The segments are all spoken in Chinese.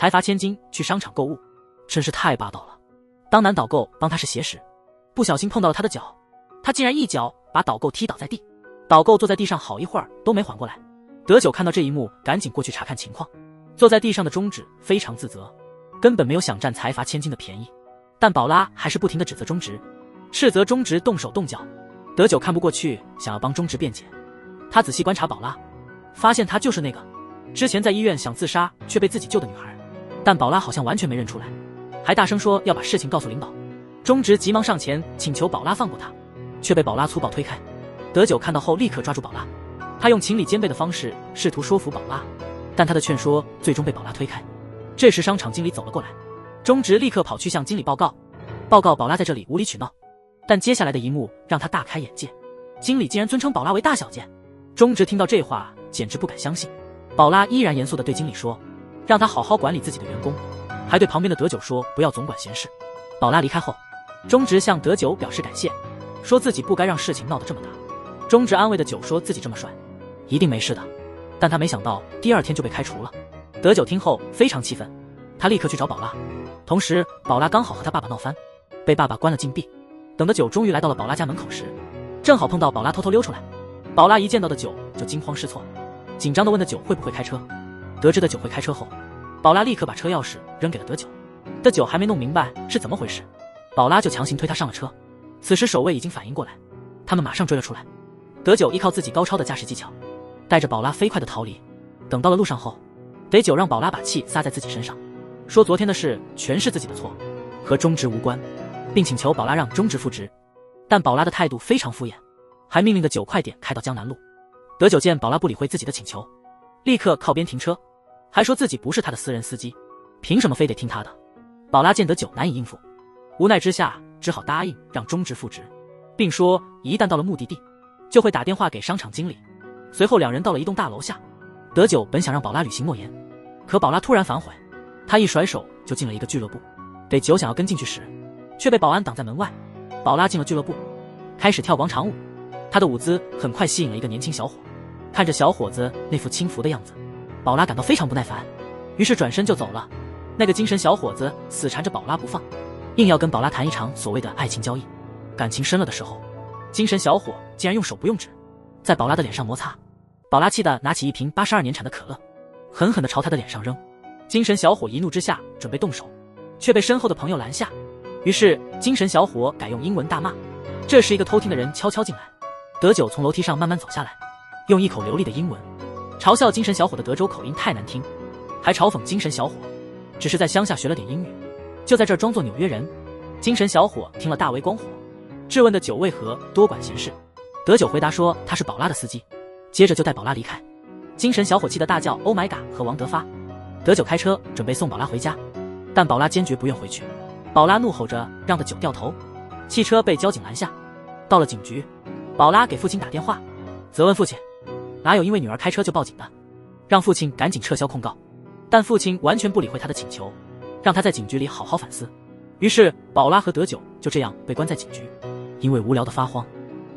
财阀千金去商场购物，真是太霸道了。当男导购帮他试鞋时，不小心碰到了他的脚，他竟然一脚把导购踢倒在地，导购坐在地上好一会儿都没缓过来。德久看到这一幕，赶紧过去查看情况。坐在地上的中指非常自责，根本没有想占财阀千金的便宜，但宝拉还是不停地指责中直，斥责中直动手动脚。德久看不过去，想要帮中直辩解。他仔细观察宝拉，发现她就是那个之前在医院想自杀却被自己救的女孩，但宝拉好像完全没认出来，还大声说要把事情告诉领导。中直急忙上前请求宝拉放过他，却被宝拉粗暴推开。德久看到后立刻抓住宝拉，他用情理兼备的方式试图说服宝拉，但他的劝说最终被宝拉推开。这时商场经理走了过来，中直立刻跑去向经理报告宝拉在这里无理取闹。但接下来的一幕让他大开眼界，经理竟然尊称宝拉为大小姐。中直听到这话简直不敢相信。宝拉依然严肃地对经理说，让他好好管理自己的员工，还对旁边的德久说不要总管闲事。宝拉离开后，中直向德久表示感谢，说自己不该让事情闹得这么大。中直安慰德久说自己这么帅一定没事的，但他没想到第二天就被开除了。德久听后非常气愤，他立刻去找宝拉，同时宝拉刚好和他爸爸闹翻，被爸爸关了禁闭。等德久终于来到了宝拉家门口时，正好碰到宝拉偷偷溜出来。宝拉一见到德久就惊慌失措，紧张地问德久会不会开车。得知德久会开车后，宝拉立刻把车钥匙扔给了德久。德久还没弄明白是怎么回事，宝拉就强行推他上了车。此时守卫已经反应过来，他们马上追了出来。德久依靠自己高超的驾驶技巧，带着宝拉飞快地逃离。等到了路上后，德久让宝拉把气撒在自己身上，说昨天的事全是自己的错，和中直无关，并请求宝拉让中直复职。但宝拉的态度非常敷衍，还命令德久快点开到江南路。德久见宝拉不理会自己的请求，立刻靠边停车，还说自己不是他的私人司机，凭什么非得听他的。宝拉见德久难以应付，无奈之下只好答应让中直复职，并说一旦到了目的地就会打电话给商场经理。随后两人到了一栋大楼下，德久本想让宝拉履行诺言，可宝拉突然反悔，他一甩手就进了一个俱乐部。德久想要跟进去时，却被保安挡在门外。宝拉进了俱乐部，开始跳广场舞，她的舞姿很快吸引了一个年轻小伙。看着小伙子那副轻浮的样子，宝拉感到非常不耐烦，于是转身就走了。那个精神小伙子死缠着宝拉不放，硬要跟宝拉谈一场所谓的爱情交易。感情深了的时候，精神小伙竟然用手不用纸在宝拉的脸上摩擦。宝拉气得拿起一瓶82年产的可乐，狠狠地朝他的脸上扔。精神小伙一怒之下准备动手，却被身后的朋友拦下。于是精神小伙改用英文大骂。这时一个偷听的人悄悄进来，德久从楼梯上慢慢走下来，用一口流利的英文嘲笑精神小伙的德州口音太难听，还嘲讽精神小伙只是在乡下学了点英语，就在这儿装作纽约人。精神小伙听了大为光火，质问德久为何多管闲事。德久回答说他是宝拉的司机，接着就带宝拉离开。精神小伙气得大叫 Oh my god 和王德发。德久开车准备送宝拉回家，但宝拉坚决不愿回去。宝拉怒吼着让德久掉头，汽车被交警拦下。到了警局，宝拉给父亲打电话，责问父亲哪有因为女儿开车就报警的，让父亲赶紧撤销控告。但父亲完全不理会他的请求，让他在警局里好好反思。于是宝拉和德久就这样被关在警局。因为无聊的发慌，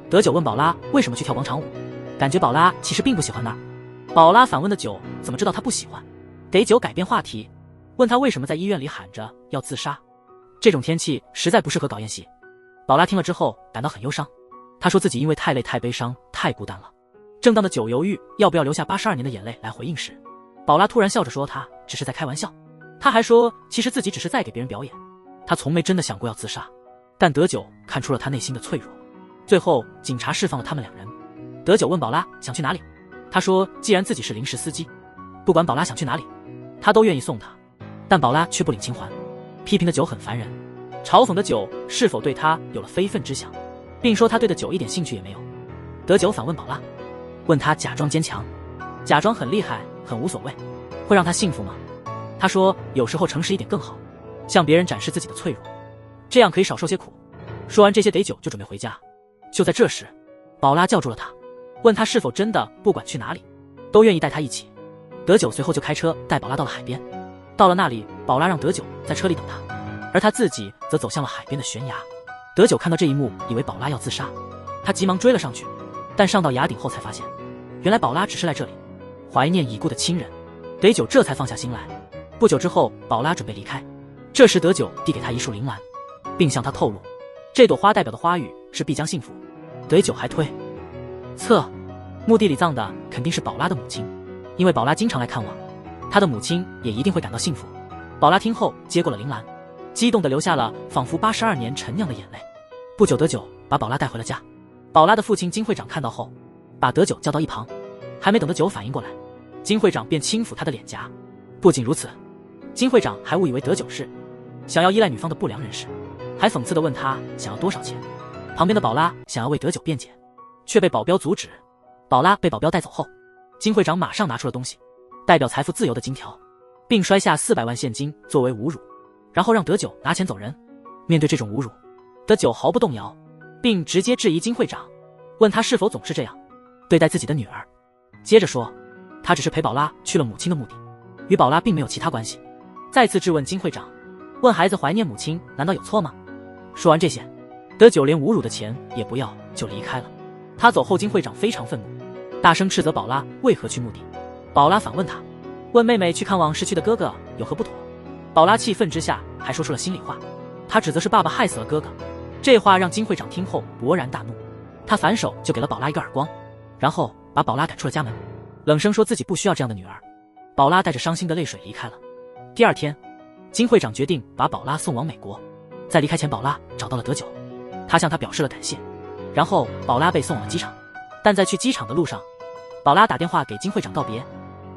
德久问宝拉为什么去跳广场舞，感觉宝拉其实并不喜欢那儿。宝拉反问德久怎么知道他不喜欢。德久改变话题，问他为什么在医院里喊着要自杀，这种天气实在不适合搞宴席。宝拉听了之后感到很忧伤，他说自己因为太累太悲伤太孤单了。正当德久犹豫要不要留下82年的眼泪来回应时，宝拉突然笑着说他只是在开玩笑。他还说其实自己只是在给别人表演，他从没真的想过要自杀。但德久看出了他内心的脆弱。最后警察释放了他们两人。德久问宝拉想去哪里，他说既然自己是临时司机，不管宝拉想去哪里他都愿意送她。但宝拉却不领情还，批评德久很烦人，嘲讽德久是否对他有了非分之想，并说他对德久一点兴趣也没有。德久反问宝拉，问他假装坚强，假装很厉害很无所谓，会让他幸福吗？他说有时候诚实一点更好，向别人展示自己的脆弱，这样可以少受些苦。说完这些，德久就准备回家。就在这时，宝拉叫住了他，问他是否真的不管去哪里都愿意带他一起。德久随后就开车带宝拉到了海边。到了那里，宝拉让德久在车里等他，而他自己则走向了海边的悬崖。德久看到这一幕，以为宝拉要自杀，他急忙追了上去，但上到崖顶后才发现，原来宝拉只是来这里怀念已故的亲人。德久这才放下心来，不久之后，宝拉准备离开，这时德九递给他一束铃兰，并向他透露，这朵花代表的花语是必将幸福。德九还推测，墓地里葬的肯定是宝拉的母亲，因为宝拉经常来看望，他的母亲也一定会感到幸福。宝拉听后接过了铃兰，激动地流下了仿佛82年陈酿的眼泪。不久，德九把宝拉带回了家。宝拉的父亲金会长看到后，把德九叫到一旁，还没等德九反应过来，金会长便轻抚他的脸颊。不仅如此，金会长还误以为德九是想要依赖女方的不良人士，还讽刺地问他想要多少钱。旁边的宝拉想要为德九辩解，却被保镖阻止。宝拉被保镖带走后，金会长马上拿出了东西，代表财富自由的金条，并摔下400万现金作为侮辱，然后让德九拿钱走人。面对这种侮辱，德九毫不动摇，并直接质疑金会长，问他是否总是这样对待自己的女儿。接着说，他只是陪宝拉去了母亲的墓地，与宝拉并没有其他关系。再次质问金会长，问孩子怀念母亲难道有错吗？说完这些，德九连侮辱的钱也不要就离开了。他走后，金会长非常愤怒，大声斥责宝拉为何去墓地。宝拉反问他，问妹妹去看望逝去的哥哥有何不妥。宝拉气愤之下还说出了心里话，他指责是爸爸害死了哥哥。这话让金会长听后勃然大怒，他反手就给了宝拉一个耳光，然后把宝拉赶出了家门，冷声说自己不需要这样的女儿。宝拉带着伤心的泪水离开了。第二天，金会长决定把宝拉送往美国。在离开前，宝拉找到了德九，他向他表示了感谢，然后宝拉被送往了机场。但在去机场的路上，宝拉打电话给金会长告别，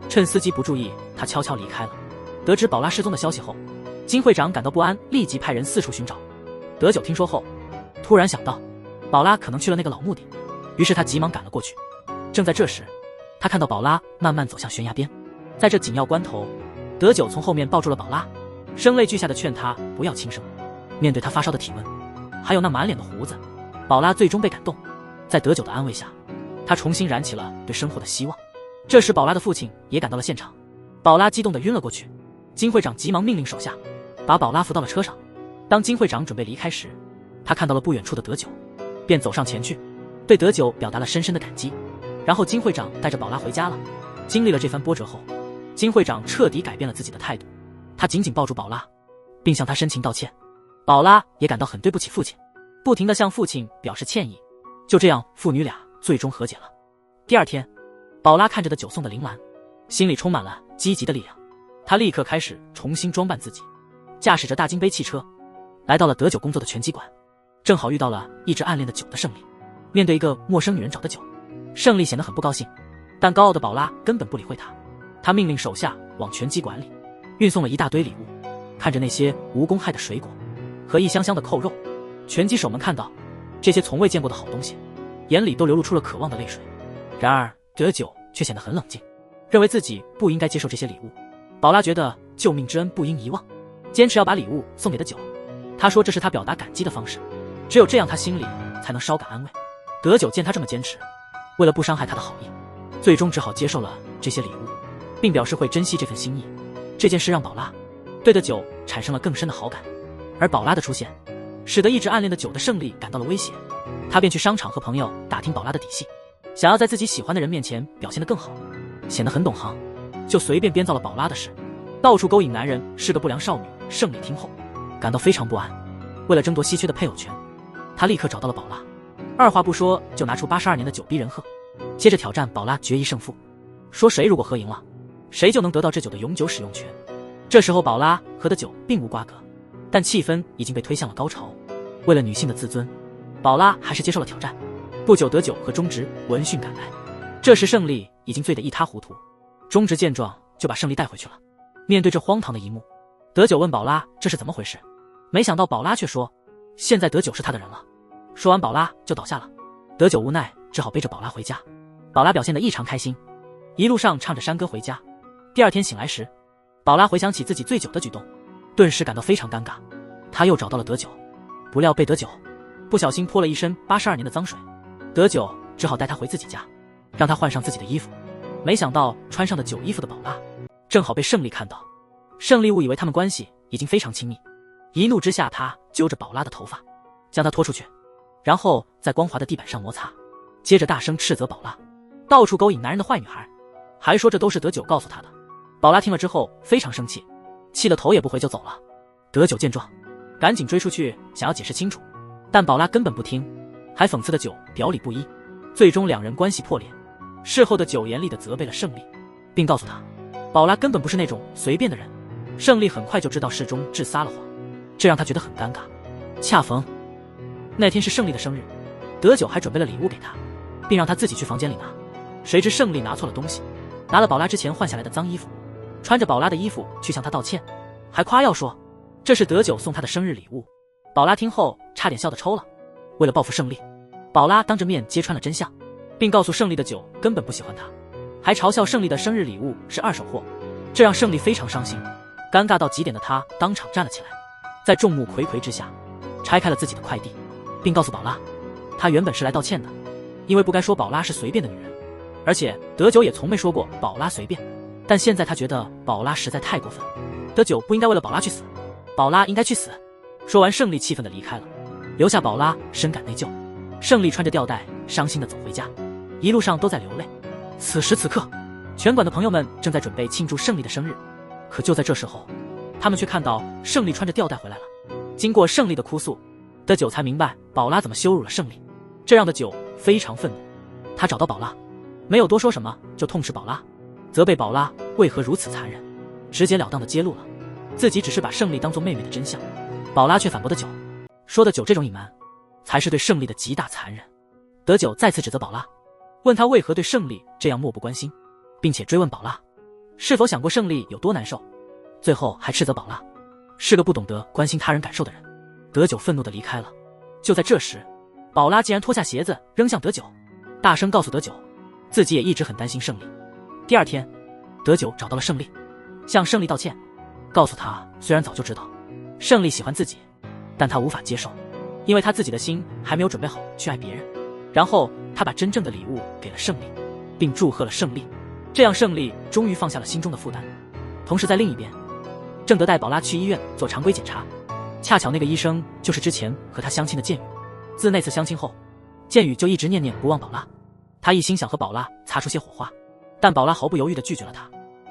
趁司机不注意，他悄悄离开了。得知宝拉失踪的消息后，金会长感到不安，立即派人四处寻找。德九听说后，突然想到宝拉可能去了那个老墓地，于是他急忙赶了过去。正在这时，他看到宝拉慢慢走向悬崖边，在这紧要关头，德九从后面抱住了宝拉，声泪俱下的劝他不要轻生。面对他发烧的体温，还有那满脸的胡子，宝拉最终被感动。在德九的安慰下，他重新燃起了对生活的希望。这时宝拉的父亲也赶到了现场，宝拉激动地晕了过去。金会长急忙命令手下把宝拉扶到了车上。当金会长准备离开时，他看到了不远处的德九，便走上前去，对德九表达了深深的感激。然后金会长带着宝拉回家了。经历了这番波折后，金会长彻底改变了自己的态度，他紧紧抱住宝拉，并向他深情道歉。宝拉也感到很对不起父亲，不停地向父亲表示歉意。就这样，父女俩最终和解了。第二天，宝拉看着德九送的铃兰，心里充满了积极的力量。他立刻开始重新装扮自己，驾驶着大金杯汽车来到了德九工作的拳击馆，正好遇到了一直暗恋的九的胜利。面对一个陌生女人找的九，胜利显得很不高兴，但高傲的宝拉根本不理会他。他命令手下往拳击馆里运送了一大堆礼物，看着那些无公害的水果和一箱箱的扣肉，拳击手们看到这些从未见过的好东西，眼里都流露出了渴望的泪水。然而德九却显得很冷静，认为自己不应该接受这些礼物。宝拉觉得救命之恩不应遗忘，坚持要把礼物送给德九。他说这是他表达感激的方式，只有这样他心里才能稍感安慰。德九见他这么坚持，为了不伤害他的好意，最终只好接受了这些礼物，并表示会珍惜这份心意。这件事让宝拉对德九产生了更深的好感，而宝拉的出现使得一直暗恋的九的胜利感到了威胁。他便去商场和朋友打听宝拉的底细，想要在自己喜欢的人面前表现得更好，显得很懂行，就随便编造了宝拉的事，到处勾引男人，是个不良少女。胜利听后感到非常不安，为了争夺稀缺的配偶权，他立刻找到了宝拉，二话不说就拿出82年的九逼人鹤，接着挑战宝拉决一胜负，说谁如果喝赢了，谁就能得到这酒的永久使用权。这时候宝拉和德九并无瓜葛，但气氛已经被推向了高潮。为了女性的自尊，宝拉还是接受了挑战。不久，德九和中直闻讯赶来，这时胜利已经醉得一塌糊涂。中直见状就把胜利带回去了。面对这荒唐的一幕，德九问宝拉这是怎么回事，没想到宝拉却说现在德九是他的人了。说完宝拉就倒下了，德九无奈只好背着宝拉回家。宝拉表现得异常开心，一路上唱着山歌回家。第二天醒来时，宝拉回想起自己醉酒的举动，顿时感到非常尴尬。他又找到了德九，不料被德九不小心泼了一身82年的脏水。德九只好带他回自己家，让他换上自己的衣服。没想到穿上的旧衣服的宝拉正好被胜利看到，胜利误以为他们关系已经非常亲密，一怒之下他揪着宝拉的头发将她拖出去，然后在光滑的地板上摩擦，接着大声斥责宝拉到处勾引男人的坏女孩，还说这都是德九告诉他的。宝拉听了之后非常生气，气得头也不回就走了。德九见状，赶紧追出去想要解释清楚，但宝拉根本不听，还讽刺的九表里不一，最终两人关系破裂。事后的九严厉地责备了胜利，并告诉他，宝拉根本不是那种随便的人。胜利很快就知道事中智撒了谎，这让他觉得很尴尬。恰逢那天是胜利的生日，德九还准备了礼物给他，并让他自己去房间里拿。谁知胜利拿错了东西，拿了宝拉之前换下来的脏衣服，穿着宝拉的衣服去向他道歉，还夸耀说这是德九送他的生日礼物。宝拉听后差点笑得抽了。为了报复胜利，宝拉当着面揭穿了真相，并告诉胜利的九根本不喜欢他，还嘲笑胜利的生日礼物是二手货，这让胜利非常伤心。尴尬到极点的他当场站了起来，在众目睽睽之下拆开了自己的快递，并告诉宝拉，他原本是来道歉的，因为不该说宝拉是随便的女人，而且德九也从没说过宝拉随便，但现在他觉得宝拉实在太过分，德九不应该为了宝拉去死，宝拉应该去死。说完，胜利气愤地离开了，留下宝拉深感内疚。胜利穿着吊带伤心地走回家，一路上都在流泪。此时此刻，拳馆的朋友们正在准备庆祝胜利的生日，可就在这时候，他们却看到胜利穿着吊带回来了。经过胜利的哭诉，德九才明白宝拉怎么羞辱了胜利，这让德九非常愤怒。他找到宝拉，没有多说什么，就痛斥宝拉，责备宝拉为何如此残忍，直截了当地揭露了自己只是把胜利当作妹妹的真相。宝拉却反驳德九，说德九这种隐瞒才是对胜利的极大残忍。德九再次指责宝拉，问他为何对胜利这样漠不关心，并且追问宝拉是否想过胜利有多难受，最后还斥责宝拉是个不懂得关心他人感受的人。德九愤怒地离开了。就在这时，宝拉竟然脱下鞋子扔向德九，大声告诉德九自己也一直很担心胜利。第二天，德九找到了胜利，向胜利道歉，告诉他虽然早就知道胜利喜欢自己，但他无法接受，因为他自己的心还没有准备好去爱别人。然后他把真正的礼物给了胜利，并祝贺了胜利，这样胜利终于放下了心中的负担。同时在另一边，正德带宝拉去医院做常规检查，恰巧那个医生就是之前和他相亲的剑宇。自那次相亲后，剑宇就一直念念不忘宝拉，他一心想和宝拉擦出些火花，但宝拉毫不犹豫地拒绝了他。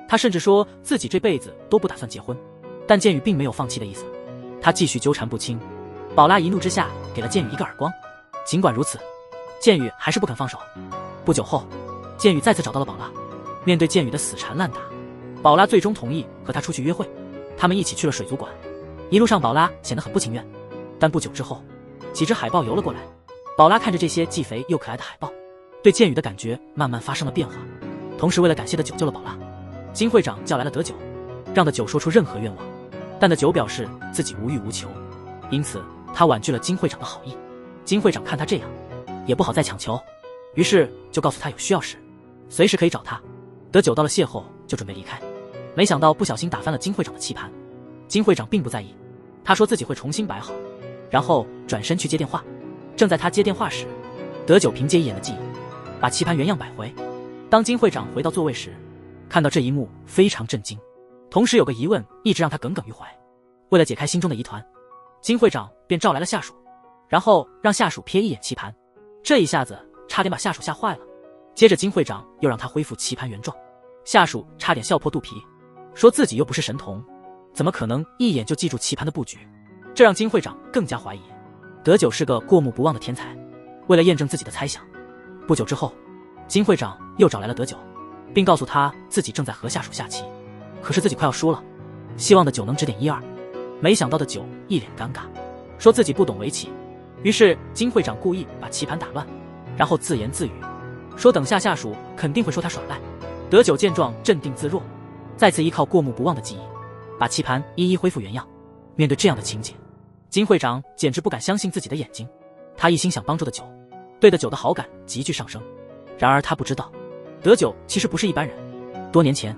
他甚至说自己这辈子都不打算结婚，但剑宇并没有放弃的意思，他继续纠缠不清。宝拉一怒之下给了剑宇一个耳光，尽管如此，剑宇还是不肯放手。不久后，剑宇再次找到了宝拉，面对剑宇的死缠烂打，宝拉最终同意和他出去约会。他们一起去了水族馆，一路上宝拉显得很不情愿，但不久之后，几只海豹游了过来。宝拉看着这些既肥又可爱的海豹，对剑宇的感觉慢慢发生了变化。同时为了感谢德九救了宝拉，金会长叫来了德九，让德九说出任何愿望，但德九表示自己无欲无求，因此他婉拒了金会长的好意。金会长看他这样也不好再强求，于是就告诉他有需要时随时可以找他。德九到了邂逅就准备离开，没想到不小心打翻了金会长的棋盘。金会长并不在意，他说自己会重新摆好，然后转身去接电话。正在他接电话时，德九凭借一眼的记忆把棋盘原样摆回。当金会长回到座位时，看到这一幕非常震惊，同时有个疑问一直让他耿耿于怀。为了解开心中的疑团，金会长便召来了下属，然后让下属瞥一眼棋盘，这一下子差点把下属吓坏了。接着金会长又让他恢复棋盘原状，下属差点笑破肚皮，说自己又不是神童，怎么可能一眼就记住棋盘的布局，这让金会长更加怀疑德九是个过目不忘的天才。为了验证自己的猜想，不久之后，金会长又找来了德九，并告诉他自己正在和下属下棋，可是自己快要输了，希望德九能指点一二。没想到德九一脸尴尬，说自己不懂围棋。于是金会长故意把棋盘打乱，然后自言自语说等下下属肯定会说他耍赖。德九见状镇定自若，再次依靠过目不忘的记忆把棋盘一一恢复原样。面对这样的情景，金会长简直不敢相信自己的眼睛，他一心想帮助德九，对德九的好感急剧上升。然而他不知道，德九其实不是一般人。多年前，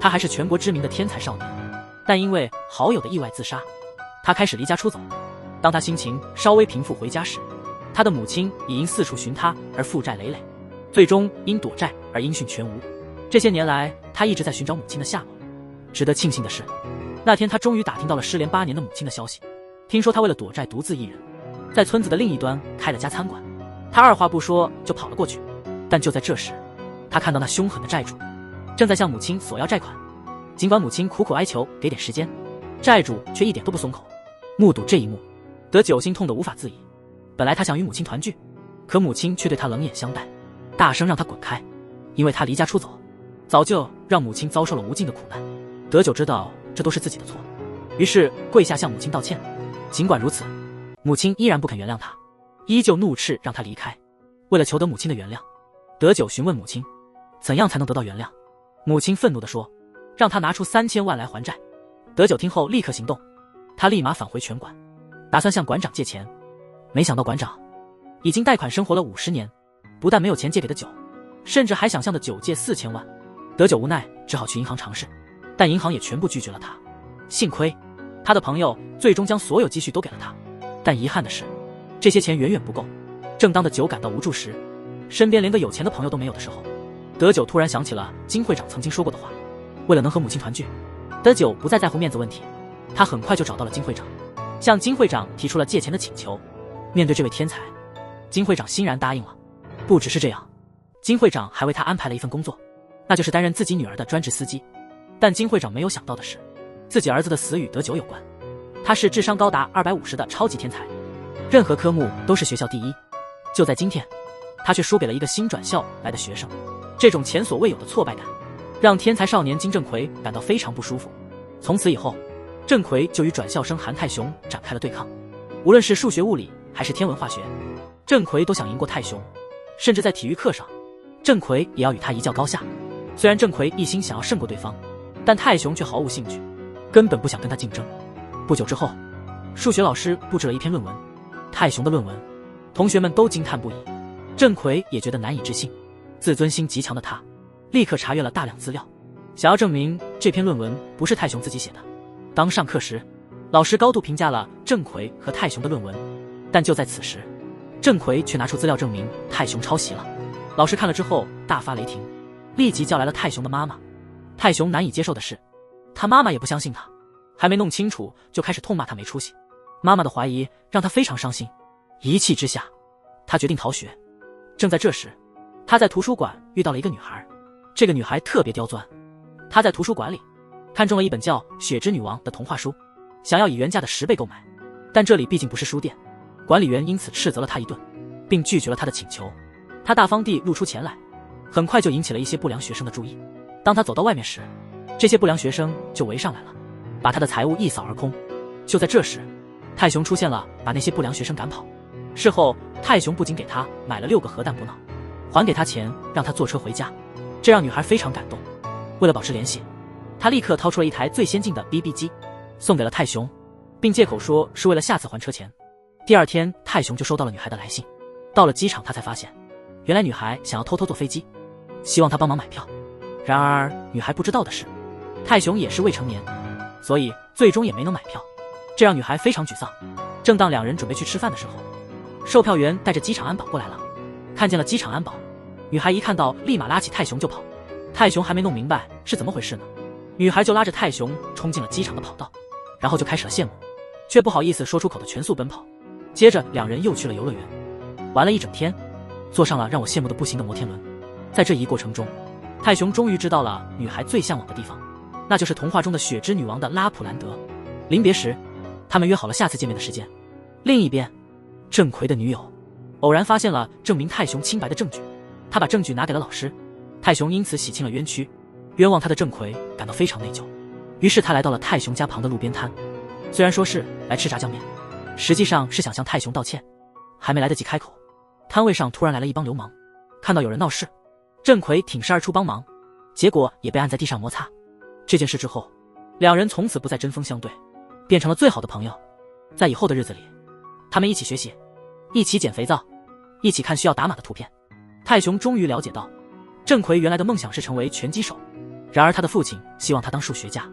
他还是全国知名的天才少年，但因为好友的意外自杀，他开始离家出走。当他心情稍微平复回家时，他的母亲已因四处寻他而负债累累，最终因躲债而音讯全无。这些年来，他一直在寻找母亲的下落。值得庆幸的是，那天他终于打听到了失联8年的母亲的消息。听说他为了躲债独自一人，在村子的另一端开了家餐馆。他二话不说就跑了过去。但就在这时，他看到那凶狠的债主正在向母亲索要债款。尽管母亲苦苦哀求给点时间，债主却一点都不松口。目睹这一幕，德久心痛得无法自已。本来他想与母亲团聚，可母亲却对他冷眼相待，大声让他滚开，因为他离家出走，早就让母亲遭受了无尽的苦难。德久知道这都是自己的错，于是跪下向母亲道歉。尽管如此，母亲依然不肯原谅他，依旧怒斥让他离开。为了求得母亲的原谅，德久询问母亲怎样才能得到原谅。母亲愤怒地说，让他拿出3000万来还债。德久听后立刻行动，他立马返回拳馆，打算向馆长借钱。没想到馆长已经贷款生活了50年，不但没有钱借给德久，甚至还想向德久借4000万。德久无奈，只好去银行尝试，但银行也全部拒绝了他。幸亏他的朋友最终将所有积蓄都给了他，但遗憾的是，这些钱远远不够。正当德久感到无助时，身边连个有钱的朋友都没有的时候，德久突然想起了金会长曾经说过的话。为了能和母亲团聚，德久不再在乎面子问题，他很快就找到了金会长，向金会长提出了借钱的请求。面对这位天才，金会长欣然答应了。不只是这样，金会长还为他安排了一份工作，那就是担任自己女儿的专职司机。但金会长没有想到的是，自己儿子的死与德久有关。他是智商高达250的超级天才，任何科目都是学校第一。就在今天，他却输给了一个新转校来的学生。这种前所未有的挫败感让天才少年金正奎感到非常不舒服。从此以后，正奎就与转校生韩泰雄展开了对抗。无论是数学、物理还是天文、化学，正奎都想赢过泰雄，甚至在体育课上，正奎也要与他一较高下。虽然正奎一心想要胜过对方，但泰雄却毫无兴趣，根本不想跟他竞争。不久之后，数学老师布置了一篇论文，泰雄的论文，同学们都惊叹不已，正奎也觉得难以置信。自尊心极强的他立刻查阅了大量资料，想要证明这篇论文不是泰雄自己写的。当上课时，老师高度评价了正奎和泰雄的论文，但就在此时，正奎却拿出资料证明泰雄抄袭了。老师看了之后大发雷霆，立即叫来了泰雄的妈妈。泰雄难以接受的是，他妈妈也不相信他，还没弄清楚就开始痛骂他没出息。妈妈的怀疑让他非常伤心，一气之下，他决定逃学。正在这时，他在图书馆遇到了一个女孩，这个女孩特别刁钻。他在图书馆里看中了一本叫《雪之女王》的童话书，想要以原价的10倍购买，但这里毕竟不是书店，管理员因此斥责了他一顿，并拒绝了他的请求。他大方地露出钱来，很快就引起了一些不良学生的注意。当他走到外面时，这些不良学生就围上来了，把他的财物一扫而空。就在这时，泰雄出现了，把那些不良学生赶跑。事后，泰雄不仅给他买了6个核弹补脑，还给他钱让他坐车回家，这让女孩非常感动。为了保持联系，他立刻掏出了一台最先进的 BB 机，送给了泰雄，并借口说是为了下次还车钱。第二天，泰雄就收到了女孩的来信。到了机场，他才发现，原来女孩想要偷偷坐飞机，希望他帮忙买票。然而女孩不知道的是，泰雄也是未成年，所以最终也没能买票，这让女孩非常沮丧。正当两人准备去吃饭的时候，售票员带着机场安保过来了。看见了机场安保，女孩一看到立马拉起泰雄就跑。泰雄还没弄明白是怎么回事呢，女孩就拉着泰雄冲进了机场的跑道，然后就开始了羡慕却不好意思说出口的全速奔跑。接着两人又去了游乐园，玩了一整天，坐上了让我羡慕的不行的摩天轮。在这一过程中，泰雄终于知道了女孩最向往的地方，那就是童话中的雪之女王的拉普兰德。临别时，他们约好了下次见面的时间。另一边，正奎的女友偶然发现了证明泰雄清白的证据，他把证据拿给了老师，泰雄因此洗清了冤屈。冤枉他的正奎感到非常内疚，于是他来到了泰雄家旁的路边摊，虽然说是来吃炸酱面，实际上是想向泰雄道歉。还没来得及开口，摊位上突然来了一帮流氓，看到有人闹事，正奎挺身而出帮忙，结果也被按在地上摩擦。这件事之后，两人从此不再针锋相对，变成了最好的朋友。在以后的日子里，他们一起学习，一起捡肥皂，一起看需要打码的图片。泰雄终于了解到，正奎原来的梦想是成为拳击手，然而他的父亲希望他当数学家，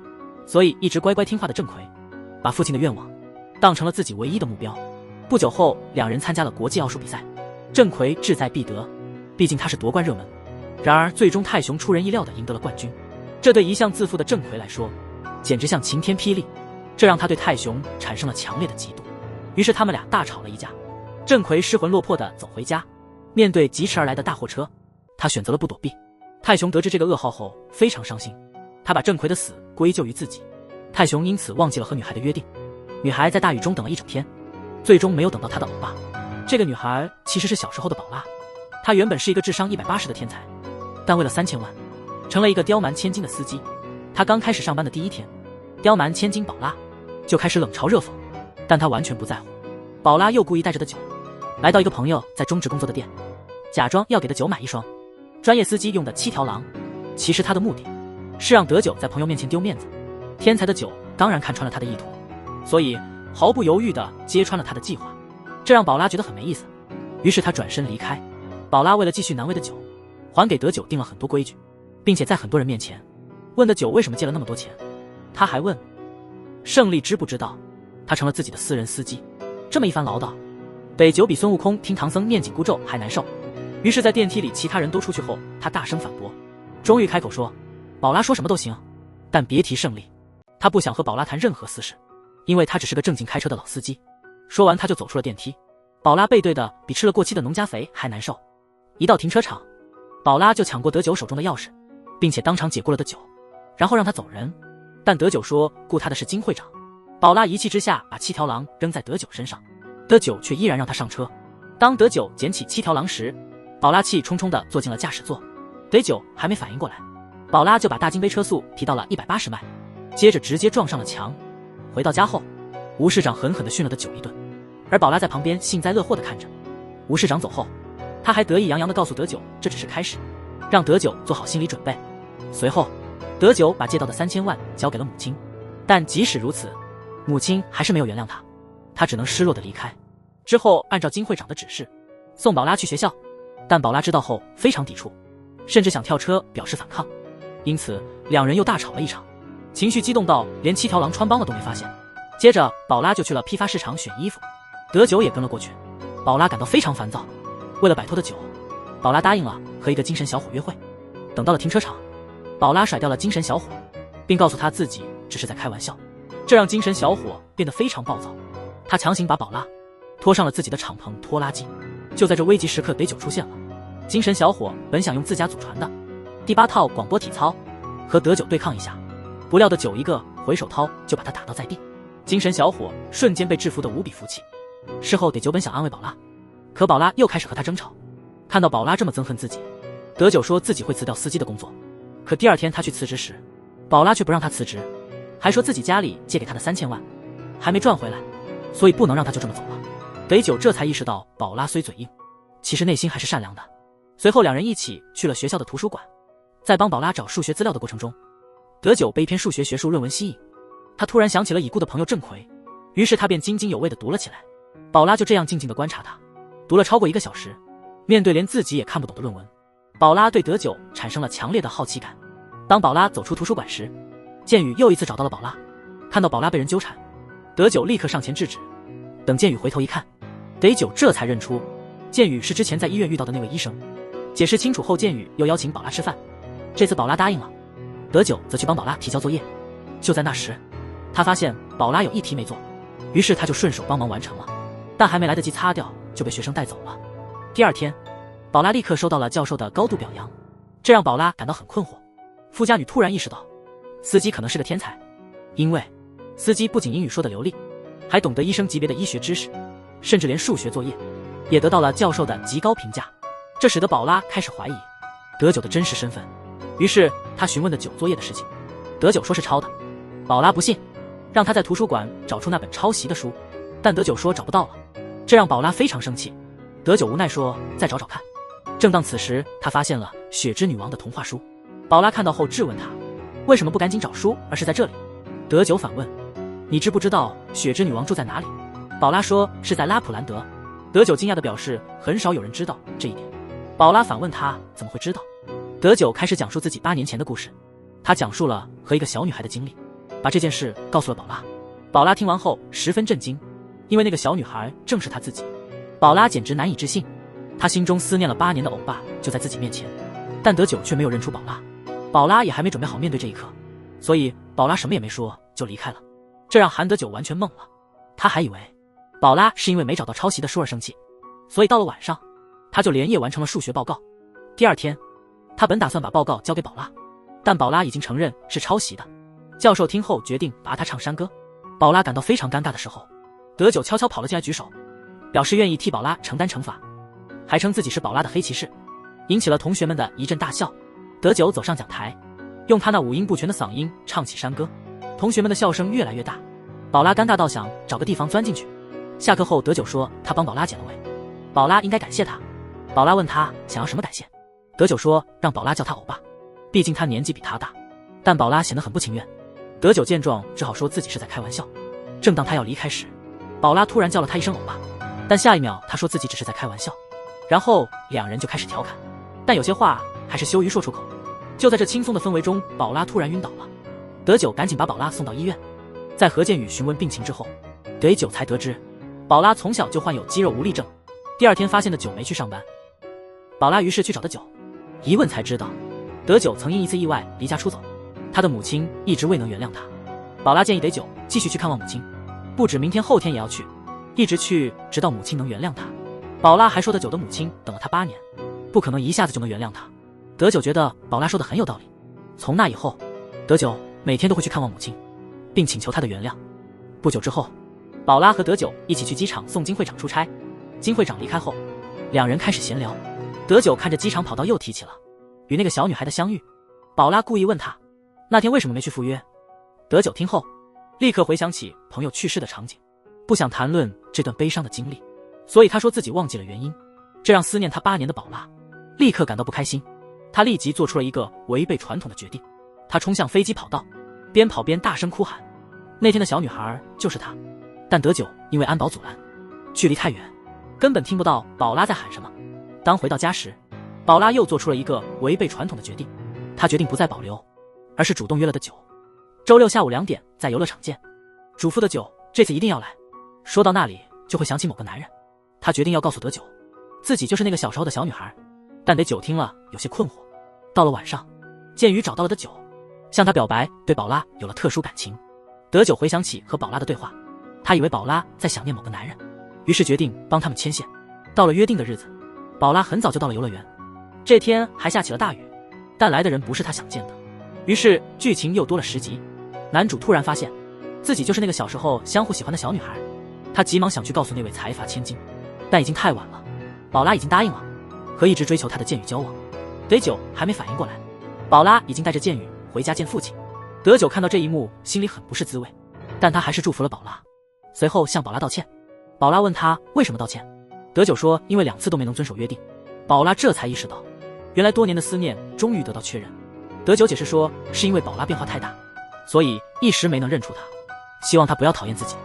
所以一直乖乖听话的正奎把父亲的愿望当成了自己唯一的目标。不久后，两人参加了国际奥数比赛，正奎志在必得，毕竟他是夺冠热门。然而最终泰雄出人意料地赢得了冠军，这对一向自负的正奎来说简直像晴天霹雳，这让他对泰雄产生了强烈的嫉妒。于是他们俩大吵了一架，正奎失魂落魄地走回家，面对疾驰而来的大货车，他选择了不躲避。泰雄得知这个噩耗后非常伤心，他把正奎的死归咎于自己。泰雄因此忘记了和女孩的约定。女孩在大雨中等了一整天，最终没有等到他的欧巴。这个女孩其实是小时候的宝拉，她原本是一个智商180的天才，但为了3000万，成了一个刁蛮千金的司机。她刚开始上班的第一天，刁蛮千金宝拉就开始冷嘲热讽，但她完全不在乎。宝拉又故意带着的酒，来到一个朋友在中职工作的店，假装要给的酒买一双专业司机用的7条狼。其实他的目的是让德九在朋友面前丢面子。天才的酒当然看穿了他的意图，所以毫不犹豫地揭穿了他的计划，这让宝拉觉得很没意思。于是他转身离开。宝拉为了继续难为的酒，还给德九定了很多规矩，并且在很多人面前问德九为什么借了那么多钱。他还问胜利知不知道他成了自己的私人司机。这么一番唠叨，德九比孙悟空听唐僧念紧箍咒还难受。于是在电梯里其他人都出去后，他大声反驳，终于开口说，宝拉说什么都行，但别提胜利。他不想和宝拉谈任何私事，因为他只是个正经开车的老司机。说完他就走出了电梯。宝拉背对的比吃了过期的农家肥还难受。一到停车场，宝拉就抢过德九手中的钥匙，并且当场解雇了德九，然后让他走人。但德九说雇他的是金会长。宝拉一气之下把7条狼扔在德九身上，德九却依然让他上车。当德九捡起7条狼时，宝拉气冲冲地坐进了驾驶座。德九还没反应过来，宝拉就把大金杯车速提到了180迈，接着直接撞上了墙。回到家后，吴市长狠狠地训了德九一顿，而宝拉在旁边幸灾乐祸地看着。吴市长走后，他还得意洋洋地告诉德九这只是开始，让德九做好心理准备。随后德九把借到的3000万交给了母亲，但即使如此，母亲还是没有原谅他，他只能失落地离开。之后按照金会长的指示送宝拉去学校，但宝拉知道后非常抵触，甚至想跳车表示反抗，因此两人又大吵了一场，情绪激动到连7条狼穿帮了都没发现。接着宝拉就去了批发市场选衣服，德九也跟了过去。宝拉感到非常烦躁，为了摆脱德九，宝拉答应了和一个精神小伙约会。等到了停车场，宝拉甩掉了精神小伙，并告诉他自己只是在开玩笑，这让精神小伙变得非常暴躁。他强行把宝拉拖上了自己的敞篷拖拉机。就在这危急时刻，德九出现了。精神小伙本想用自家祖传的第8套广播体操和德九对抗一下，不料德九一个回手掏就把他打倒在地。精神小伙瞬间被制服得无比服气。事后德九本想安慰宝拉，可宝拉又开始和他争吵。看到宝拉这么憎恨自己，德九说自己会辞掉司机的工作。可第二天他去辞职时，宝拉却不让他辞职，还说自己家里借给他的3000万还没赚回来，所以不能让他就这么走了。德九这才意识到宝拉虽嘴硬，其实内心还是善良的。随后两人一起去了学校的图书馆，在帮宝拉找数学资料的过程中，德九被一篇数学学术论文吸引，他突然想起了已故的朋友郑奎，于是他便津津有味地读了起来。宝拉就这样静静地观察他，读了超过1个小时。面对连自己也看不懂的论文，宝拉对德九产生了强烈的好奇感。当宝拉走出图书馆时，剑宇又一次找到了宝拉。看到宝拉被人纠缠，德九立刻上前制止。等剑宇回头一看，德九这才认出剑宇是之前在医院遇到的那位医生。解释清楚后，剑宇又邀请宝拉吃饭，这次宝拉答应了，德九则去帮宝拉提交作业。就在那时，他发现宝拉有一题没做，于是他就顺手帮忙完成了，但还没来得及擦掉就被学生带走了。第二天，宝拉立刻收到了教授的高度表扬，这让宝拉感到很困惑。富家女突然意识到司机可能是个天才，因为司机不仅英语说得流利，还懂得医生级别的医学知识，甚至连数学作业也得到了教授的极高评价。这使得宝拉开始怀疑德九的真实身份，于是他询问德九作业的事情。德九说是抄的，宝拉不信，让他在图书馆找出那本抄袭的书，但德九说找不到了，这让宝拉非常生气。德九无奈说再找找看。正当此时，他发现了雪之女王的童话书。宝拉看到后质问他为什么不赶紧找书，而是在这里。德九反问你知不知道雪之女王住在哪里？宝拉说是在拉普兰德。德九惊讶地表示很少有人知道这一点。宝拉反问他怎么会知道。德九开始讲述自己8年前的故事，他讲述了和一个小女孩的经历，把这件事告诉了宝拉。宝拉听完后十分震惊，因为那个小女孩正是她自己。宝拉简直难以置信，她心中思念了8年的欧巴就在自己面前，但德九却没有认出宝拉。宝拉也还没准备好面对这一刻，所以宝拉什么也没说就离开了，这让韩德九完全懵了。他还以为宝拉是因为没找到抄袭的书而生气，所以到了晚上他就连夜完成了数学报告。第二天他本打算把报告交给宝拉，但宝拉已经承认是抄袭的。教授听后决定拔他唱山歌。宝拉感到非常尴尬的时候，德九悄悄跑了进来举手，表示愿意替宝拉承担惩罚，还称自己是宝拉的黑骑士，引起了同学们的一阵大笑。德九走上讲台，用他那五音不全的嗓音唱起山歌，同学们的笑声越来越大。宝拉尴尬到想找个地方钻进去。下课后，德九说他帮宝拉捡了位，宝拉应该感谢他。宝拉问他想要什么感谢，德九说让宝拉叫他欧巴，毕竟他年纪比他大。但宝拉显得很不情愿。德九见状只好说自己是在开玩笑。正当他要离开时，宝拉突然叫了他一声欧巴，但下一秒他说自己只是在开玩笑。然后两人就开始调侃，但有些话还是羞于说出口。就在这轻松的氛围中，宝拉突然晕倒了。德九赶紧把宝拉送到医院。在何建宇询问病情之后，德九才得知宝拉从小就患有肌肉无力症。第二天发现的九没去上班，宝拉于是去找德九，一问才知道德九曾因一次意外离家出走，他的母亲一直未能原谅他。宝拉建议德九继续去看望母亲，不止明天后天也要去，一直去直到母亲能原谅他。宝拉还说德九的母亲等了他8年，不可能一下子就能原谅他。德九觉得宝拉说的很有道理，从那以后德九每天都会去看望母亲，并请求她的原谅。不久之后，宝拉和德九一起去机场送金会长出差。金会长离开后，两人开始闲聊。德九看着机场跑道又提起了与那个小女孩的相遇。宝拉故意问他那天为什么没去赴约。德九听后立刻回想起朋友去世的场景，不想谈论这段悲伤的经历，所以他说自己忘记了原因。这让思念他8年的宝拉立刻感到不开心。他立即做出了一个违背传统的决定，他冲向飞机跑道，边跑边大声哭喊那天的小女孩就是他。但德九因为安保阻拦，距离太远，根本听不到宝拉在喊什么。当回到家时，宝拉又做出了一个违背传统的决定，她决定不再保留，而是主动约了德九周6下午2点在游乐场见，嘱咐德九这次一定要来。说到那里就会想起某个男人，他决定要告诉德九自己就是那个小时候的小女孩。但德九听了有些困惑。到了晚上，建宇找到了德九，向他表白对宝拉有了特殊感情。德九回想起和宝拉的对话，他以为宝拉在想念某个男人，于是决定帮他们牵线。到了约定的日子，宝拉很早就到了游乐园。这天还下起了大雨，但来的人不是他想见的。于是剧情又多了10集。男主突然发现自己就是那个小时候相互喜欢的小女孩，他急忙想去告诉那位财阀千金，但已经太晚了。宝拉已经答应了和一直追求他的建宇交往。德九还没反应过来，宝拉已经带着建宇回家见父亲。德九看到这一幕心里很不是滋味，但他还是祝福了宝拉，随后向宝拉道歉。宝拉问他为什么道歉，德九说因为2次都没能遵守约定。宝拉这才意识到原来多年的思念终于得到确认。德九解释说是因为宝拉变化太大，所以一时没能认出他，希望他不要讨厌自己。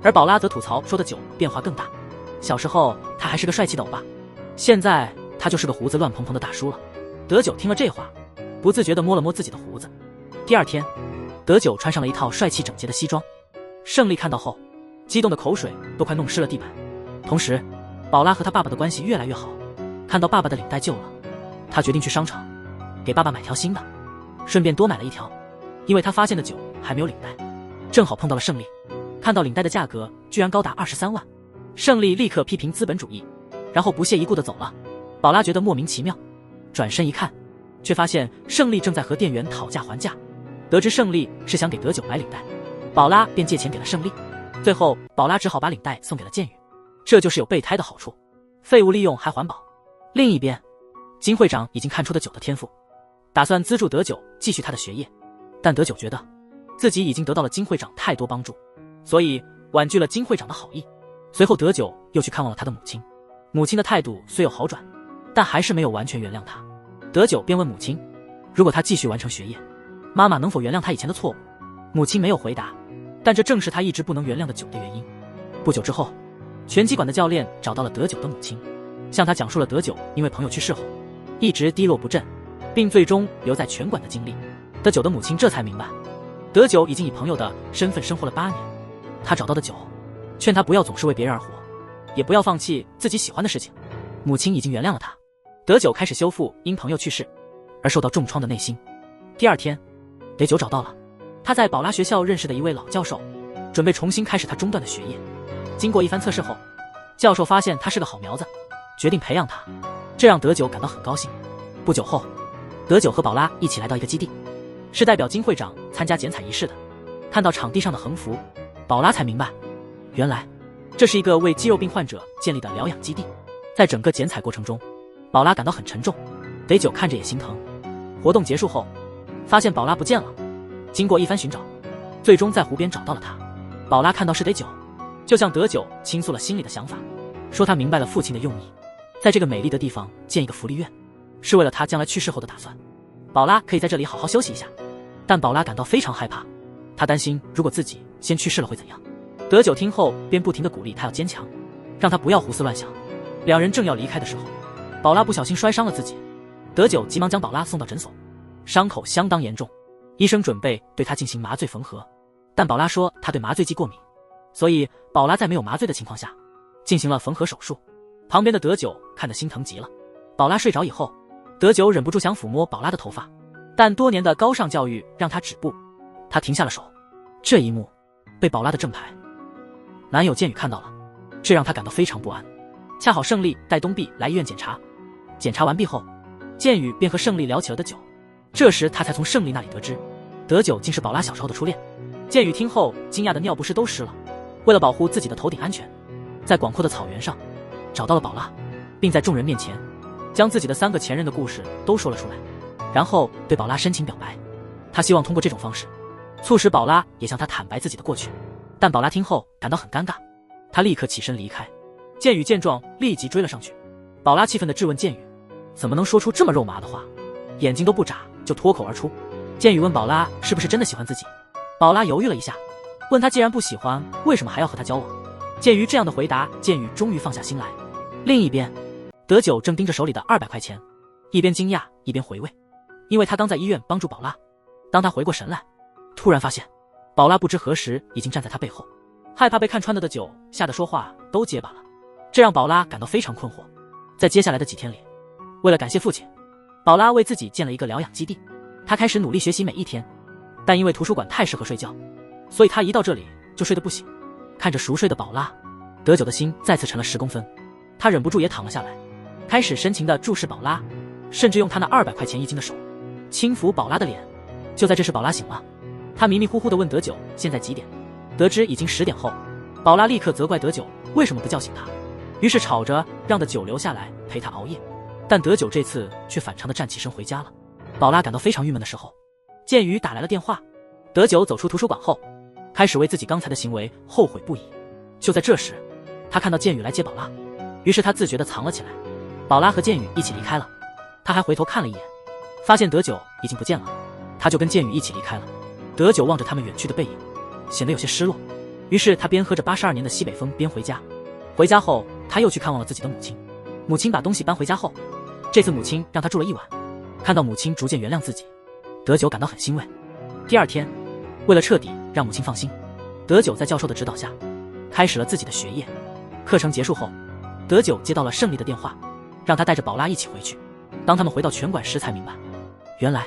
而宝拉则吐槽说德九变化更大，小时候他还是个帅气的欧巴，现在他就是个胡子乱蓬蓬的大叔了。德九听了这话，不自觉地摸了摸自己的胡子。第二天，德九穿上了一套帅气整洁的西装。胜利看到后，激动的口水都快弄湿了地板。同时，宝拉和他爸爸的关系越来越好。看到爸爸的领带旧了，他决定去商场给爸爸买条新的，顺便多买了一条，因为他发现的酒还没有领带。正好碰到了胜利，看到领带的价格居然高达23万，胜利立刻批评资本主义，然后不屑一顾地走了。宝拉觉得莫名其妙，转身一看，却发现胜利正在和店员讨价还价。得知胜利是想给德九买领带，宝拉便借钱给了胜利。最后宝拉只好把领带送给了建宇。这就是有备胎的好处，废物利用还环保。另一边，金会长已经看出德九的天赋，打算资助德九继续他的学业。但德九觉得自己已经得到了金会长太多帮助，所以婉拒了金会长的好意。随后德九又去看望了他的母亲，母亲的态度虽有好转，但还是没有完全原谅他。德九便问母亲，如果他继续完成学业，妈妈能否原谅他以前的错误？母亲没有回答，但这正是他一直不能原谅的酒的原因。不久之后，拳击馆的教练找到了德九的母亲，向他讲述了德九因为朋友去世后一直低落不振，并最终留在拳馆的经历。德九的母亲这才明白，德九已经以朋友的身份生活了8年。他找到德九，劝他不要总是为别人而活，也不要放弃自己喜欢的事情。母亲已经原谅了他。德九开始修复因朋友去世而受到重创的内心。第二天，德九找到了他在宝拉学校认识的一位老教授，准备重新开始他中断的学业。经过一番测试后，教授发现他是个好苗子，决定培养他，这让德九感到很高兴。不久后，德九和宝拉一起来到一个基地，是代表金会长参加剪彩仪式的。看到场地上的横幅，宝拉才明白，原来这是一个为肌肉病患者建立的疗养基地。在整个剪彩过程中，宝拉感到很沉重，得久看着也心疼。活动结束后，发现宝拉不见了。经过一番寻找，最终在湖边找到了她。宝拉看到是得久，就向德久倾诉了心里的想法，说他明白了父亲的用意，在这个美丽的地方建一个福利院，是为了他将来去世后的打算。宝拉可以在这里好好休息一下，但宝拉感到非常害怕，她担心如果自己先去世了会怎样。德久听后便不停地鼓励她要坚强，让她不要胡思乱想。两人正要离开的时候，宝拉不小心摔伤了自己，德久急忙将宝拉送到诊所，伤口相当严重，医生准备对她进行麻醉缝合，但宝拉说她对麻醉剂过敏，所以宝拉在没有麻醉的情况下进行了缝合手术。旁边的德久看得心疼极了。宝拉睡着以后，德久忍不住想抚摸宝拉的头发，但多年的高尚教育让他止步，他停下了手。这一幕被宝拉的正牌男友剑宇看到了，这让他感到非常不安。恰好胜利带东碧来医院检查，检查完毕后，剑宇便和胜利聊起了德久。这时他才从胜利那里得知，德久竟是宝拉小时候的初恋。剑宇听后惊讶的尿不湿都湿了。为了保护自己的头顶安全，在广阔的草原上找到了宝拉，并在众人面前将自己的3个前任的故事都说了出来，然后对宝拉深情表白。他希望通过这种方式促使宝拉也向他坦白自己的过去，但宝拉听后感到很尴尬，他立刻起身离开。剑宇见状立即追了上去。宝拉气愤地质问剑宇，怎么能说出这么肉麻的话，眼睛都不眨就脱口而出。剑宇问宝拉是不是真的喜欢自己，宝拉犹豫了一下，问他既然不喜欢，为什么还要和他交往。鉴于这样的回答，剑宇终于放下心来。另一边，德久正盯着手里的200块钱，一边惊讶一边回味，因为他刚在医院帮助宝拉。当他回过神来，突然发现宝拉不知何时已经站在他背后，害怕被看穿的德久吓得说话都结巴了，这让宝拉感到非常困惑。在接下来的几天里，为了感谢父亲，宝拉为自己建了一个疗养基地。她开始努力学习每一天，但因为图书馆太适合睡觉，所以她一到这里就睡得不醒。看着熟睡的宝拉，德久的心再次沉了10公分，他忍不住也躺了下来，开始深情地注视宝拉，甚至用他那200块钱一斤的手轻抚宝拉的脸。就在这时，宝拉醒了，他迷迷糊糊地问德久现在几点。得知已经10点后，宝拉立刻责怪德久为什么不叫醒他，于是吵着让德久留下来陪他熬夜。但德久这次却反常地站起身回家了。宝拉感到非常郁闷的时候，剑宇打来了电话。德久走出图书馆后，开始为自己刚才的行为后悔不已。就在这时，他看到剑宇来接宝拉，于是他自觉地藏了起来。宝拉和剑宇一起离开了，他还回头看了一眼，发现德久已经不见了，他就跟剑宇一起离开了。德久望着他们远去的背影，显得有些失落，于是他边喝着82年的西北风边回家。回家后，他又去看望了自己的母亲。母亲把东西搬回家后，这次母亲让他住了一晚。看到母亲逐渐原谅自己，德久感到很欣慰。第2天，为了彻底让母亲放心，德久在教授的指导下开始了自己的学业。课程结束后，德久接到了胜利的电话，让他带着宝拉一起回去。当他们回到拳馆时才明白，原来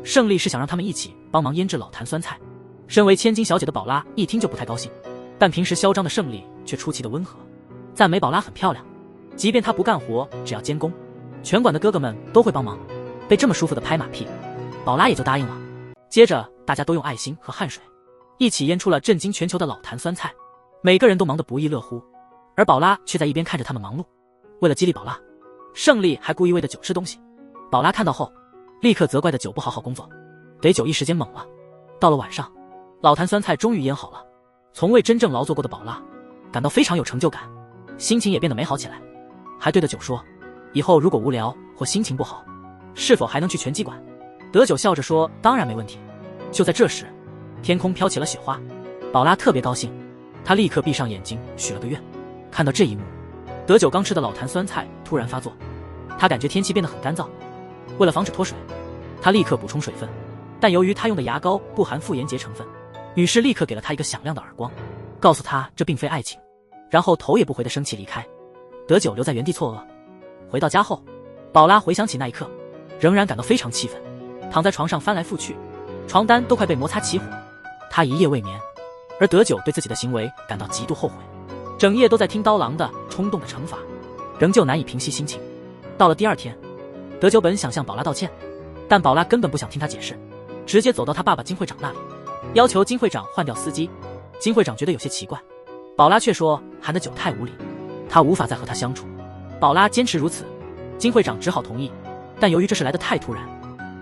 胜利是想让他们一起帮忙腌制老坛酸菜。身为千金小姐的宝拉一听就不太高兴，但平时嚣张的胜利却出奇的温和，赞美宝拉很漂亮，即便她不干活，只要监工，拳馆的哥哥们都会帮忙。被这么舒服的拍马屁，宝拉也就答应了。接着大家都用爱心和汗水一起腌出了震惊全球的老坛酸菜，每个人都忙得不亦乐乎，而宝拉却在一边看着他们忙碌。为了激励宝拉，胜利还故意喂德久吃东西。宝拉看到后立刻责怪德久不好好工作，德久一时间懵了。到了晚上，老坛酸菜终于腌好了，从未真正劳作过的宝拉感到非常有成就感，心情也变得美好起来，还对德久说以后如果无聊或心情不好，是否还能去拳击馆。德久笑着说当然没问题。就在这时，天空飘起了雪花，宝拉特别高兴，她立刻闭上眼睛许了个愿。看到这一幕，德久刚吃的老坛酸菜突然发作，他感觉天气变得很干燥，为了防止脱水，他立刻补充水分，但由于他用的牙膏不含复盐节成分，女士立刻给了他一个响亮的耳光，告诉他这并非爱情，然后头也不回的生气离开。德久留在原地错愕。回到家后，宝拉回想起那一刻，仍然感到非常气愤，躺在床上翻来覆去，床单都快被摩擦起火，他一夜未眠。而德久对自己的行为感到极度后悔，整夜都在听刀郎的冲动的惩罚，仍旧难以平息心情。到了第2天，德久本想向宝拉道歉，但宝拉根本不想听他解释，直接走到他爸爸金会长那里，要求金会长换掉司机。金会长觉得有些奇怪，宝拉却说含的酒太无礼，他无法再和他相处。宝拉坚持如此，金会长只好同意。但由于这事来得太突然，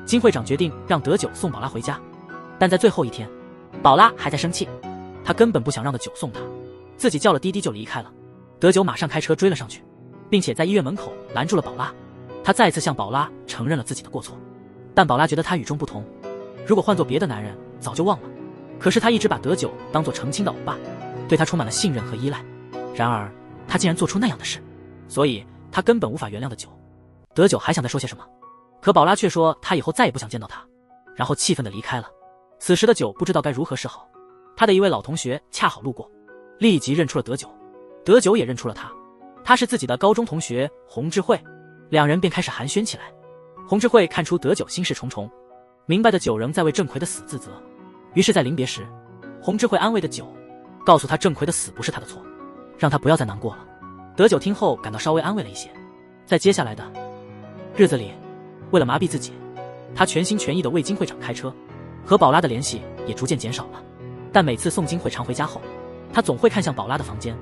金会长决定让德九送宝拉回家。但在最后一天，宝拉还在生气，他根本不想让的九送他，自己叫了滴滴就离开了。德九马上开车追了上去，并且在医院门口拦住了宝拉。他再次向宝拉承认了自己的过错，但宝拉觉得他与众不同，如果换做别的男人早就忘了。可是他一直把德九当作成亲的欧巴，对他充满了信任和依赖。然而他竟然做出那样的事，所以他根本无法原谅的九。德九还想再说些什么，可宝拉却说他以后再也不想见到他，然后气愤地离开了。此时的九不知道该如何是好，他的一位老同学恰好路过，立即认出了德九，德九也认出了他，他是自己的高中同学洪智慧，两人便开始寒暄起来。洪智慧看出德九心事重重，明白的九仍在为郑奎的死自责，于是在临别时，洪智慧安慰的九，告诉他郑奎的死不是他的错，让他不要再难过了。德九听后感到稍微安慰了一些。在接下来的日子里，为了麻痹自己，他全心全意地为金会长开车，和宝拉的联系也逐渐减少了。但每次送金会长回家后，他总会看向宝拉的房间，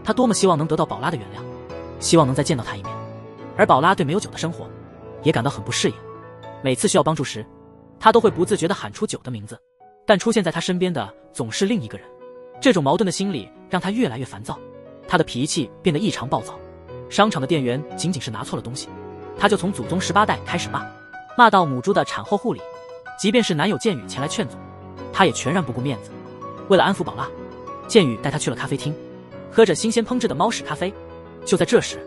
他多么希望能得到宝拉的原谅，希望能再见到他一面。而宝拉对没有酒的生活也感到很不适应，每次需要帮助时，他都会不自觉地喊出酒的名字，但出现在他身边的总是另一个人。这种矛盾的心理让他越来越烦躁，他的脾气变得异常暴躁。商场的店员仅仅是拿错了东西，他就从祖宗18代开始骂到母猪的产后护理，即便是男友建宇前来劝阻，他也全然不顾面子。为了安抚宝拉，建宇带他去了咖啡厅，喝着新鲜烹制的猫屎咖啡。就在这时，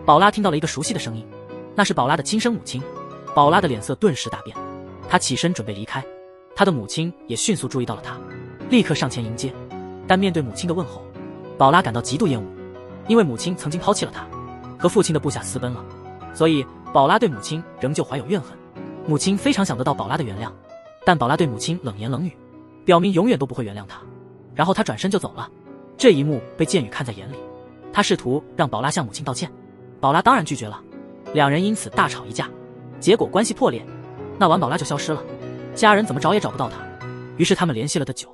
宝拉听到了一个熟悉的声音，那是宝拉的亲生母亲。宝拉的脸色顿时大变，她起身准备离开，她的母亲也迅速注意到了她，立刻上前迎接。但面对母亲的问候，宝拉感到极度厌恶，因为母亲曾经抛弃了她，和父亲的部下私奔了，所以宝拉对母亲仍旧怀有怨恨。母亲非常想得到宝拉的原谅，但宝拉对母亲冷言冷语，表明永远都不会原谅她。然后她转身就走了。这一幕被建宇看在眼里，他试图让宝拉向母亲道歉，宝拉当然拒绝了，两人因此大吵一架，结果关系破裂。那晚宝拉就消失了，家人怎么找也找不到她，于是他们联系了德九。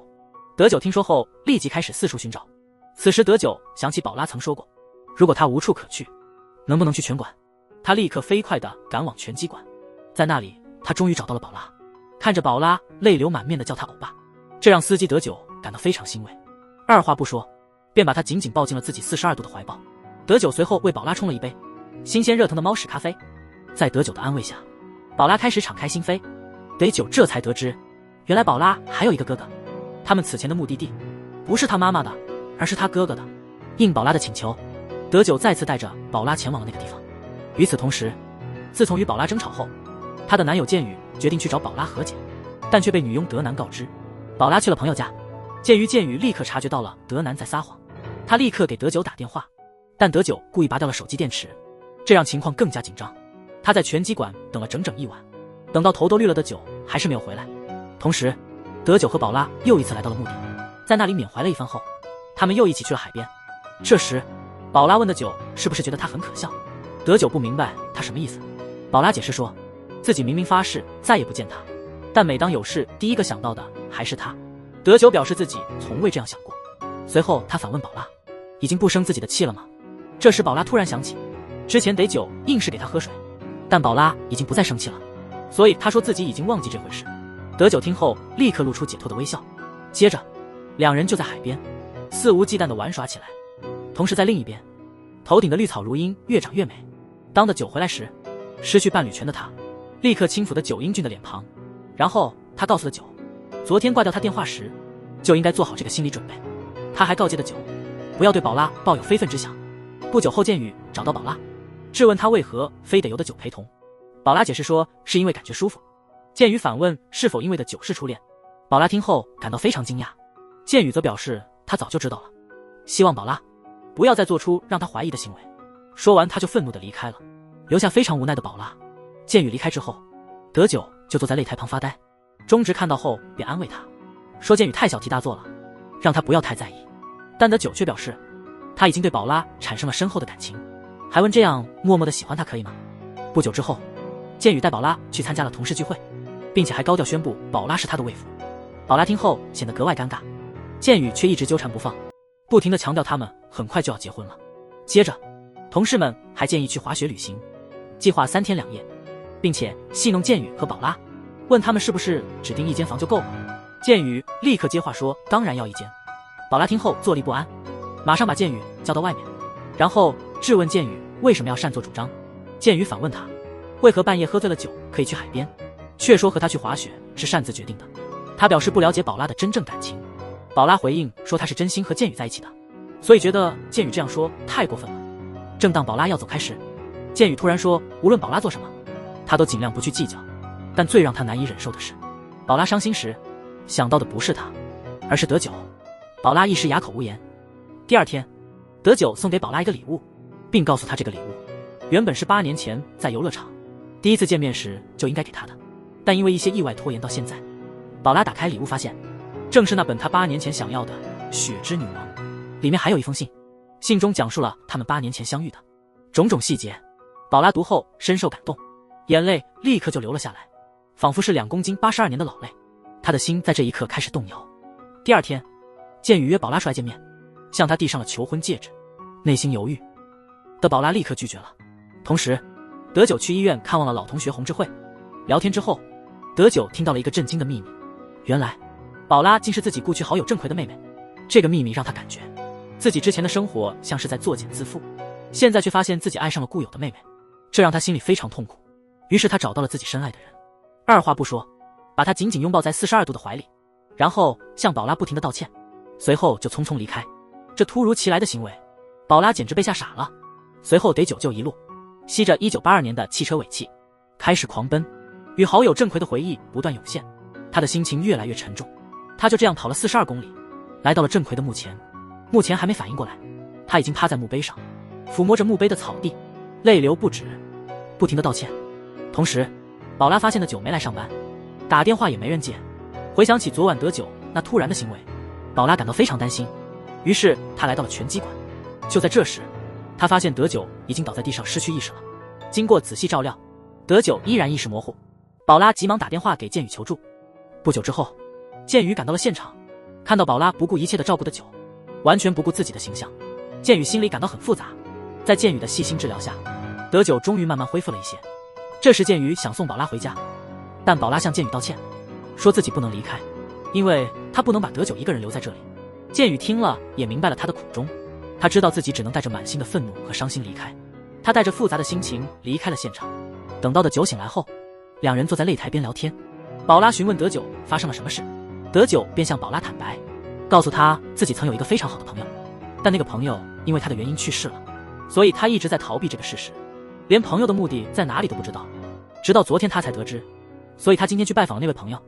德九听说后立即开始四处寻找。此时德九想起宝拉曾说过，如果他无处可去，能不能去拳馆。他立刻飞快地赶往拳击馆，在那里他终于找到了宝拉，看着宝拉泪流满面地叫他欧巴，这让司机德九感到非常欣慰，二话不说便把他紧紧抱进了自己42度的怀抱。德九随后为宝拉冲了一杯新鲜热腾的猫屎咖啡。在德九的安慰下，宝拉开始敞开心扉。德九这才得知，原来宝拉还有一个哥哥，他们此前的目的地不是他妈妈的，而是他哥哥的。应宝拉的请求，德九再次带着宝拉前往了那个地方。与此同时，自从与宝拉争吵后，她的男友建宇决定去找宝拉和解，但却被女佣德南告知宝拉去了朋友家。鉴于建宇立刻察觉到了德南在撒谎，他立刻给德九打电话，但德九故意拔掉了手机电池，这让情况更加紧张。他在拳击馆等了整整1晚，等到头都绿了的酒还是没有回来。同时德九和宝拉又一次来到了墓地，在那里缅怀了一番后，他们又一起去了海边。这时宝拉问的九是不是觉得他很可笑，德九不明白他什么意思。宝拉解释说，自己明明发誓再也不见他，但每当有事第一个想到的还是他。德九表示自己从未这样想过。随后他反问宝拉，已经不生自己的气了吗？这时宝拉突然想起，之前德九硬是给他喝水，但宝拉已经不再生气了，所以他说自己已经忘记这回事。德九听后立刻露出解脱的微笑，接着两人就在海边肆无忌惮地玩耍起来。同时在另一边，头顶的绿草如茵越长越美。当的九回来时，失去伴侣权的他立刻轻抚的九英俊的脸庞，然后他告诉了九，昨天挂掉他电话时就应该做好这个心理准备。他还告诫的九不要对宝拉抱有非分之想。不久后建宇找到宝拉，质问他为何非得由的九陪同。宝拉解释说是因为感觉舒服。建宇反问是否因为的九是初恋。宝拉听后感到非常惊讶，建宇则表示他早就知道了，希望宝拉不要再做出让他怀疑的行为。说完他就愤怒地离开了，留下非常无奈的宝拉。建宇离开之后，德九就坐在擂台旁发呆，中直看到后便安慰他，说建宇太小题大做了，让他不要太在意。但德九却表示他已经对宝拉产生了深厚的感情，还问这样默默地喜欢他可以吗？不久之后，建宇带宝拉去参加了同事聚会，并且还高调宣布宝拉是他的未婚。宝拉听后显得格外尴尬，建宇却一直纠缠不放，不停地强调他们很快就要结婚了。接着，同事们还建议去滑雪旅行，计划3天2夜，并且戏弄建宇和宝拉，问他们是不是只订1间房就够了。建宇立刻接话说当然要1间。宝拉听后坐立不安，马上把建宇叫到外面，然后质问建宇为什么要擅作主张。建宇反问他为何半夜喝醉了酒可以去海边，却说和他去滑雪是擅自决定的。他表示不了解宝拉的真正感情。宝拉回应说他是真心和建宇在一起的，所以觉得建宇这样说太过分了。正当宝拉要走开时，建宇突然说无论宝拉做什么他都尽量不去计较，但最让他难以忍受的是，宝拉伤心时想到的不是他，而是德久。宝拉一时哑口无言。第二天，德久送给宝拉一个礼物，并告诉她这个礼物原本是8年前在游乐场第一次见面时就应该给她的，但因为一些意外拖延到现在。宝拉打开礼物发现正是那本她8年前想要的《雪之女王》，里面还有一封信，信中讲述了他们8年前相遇的种种细节。宝拉读后深受感动，眼泪立刻就流了下来，仿佛是2公斤82年的老泪。她的心在这一刻开始动摇。第二天，建宇约宝拉出来见面，向她递上了求婚戒指。内心犹豫的宝拉立刻拒绝了。同时，德久去医院看望了老同学洪智慧。聊天之后，德久听到了一个震惊的秘密，原来宝拉竟是自己故去好友郑奎的妹妹。这个秘密让他感觉自己之前的生活像是在作茧自缚，现在却发现自己爱上了故友的妹妹，这让他心里非常痛苦。于是他找到了自己深爱的人，二话不说把她紧紧拥抱在42度的怀里，然后向宝拉不停地道歉，随后就匆匆离开。这突如其来的行为，宝拉简直被吓傻了。随后得久就一路吸着1982年的汽车尾气开始狂奔，与好友郑奎的回忆不断涌现，他的心情越来越沉重。他就这样跑了42公里，来到了郑奎的墓前。墓前还没反应过来，他已经趴在墓碑上，抚摸着墓碑的草地，泪流不止，不停地道歉。同时，宝拉发现的久没来上班，打电话也没人接。回想起昨晚德久那突然的行为，宝拉感到非常担心，于是他来到了拳击馆。就在这时，他发现德久已经倒在地上失去意识了。经过仔细照料，德久依然意识模糊。宝拉急忙打电话给建宇求助。不久之后，建宇赶到了现场，看到宝拉不顾一切地照顾德久，完全不顾自己的形象。建宇心里感到很复杂。在建宇的细心治疗下，德久终于慢慢恢复了一些。这时建宇想送宝拉回家，但宝拉向建宇道歉，说自己不能离开，因为他不能把德久一个人留在这里。建宇听了也明白了他的苦衷，他知道自己只能带着满心的愤怒和伤心离开。他带着复杂的心情离开了现场。等到德久醒来后，两人坐在擂台边聊天。宝拉询问德久发生了什么事，德久便向宝拉坦白，告诉他自己曾有一个非常好的朋友，但那个朋友因为他的原因去世了，所以他一直在逃避这个事实，连朋友的墓地在哪里都不知道，直到昨天他才得知，所以他今天去拜访那位朋友。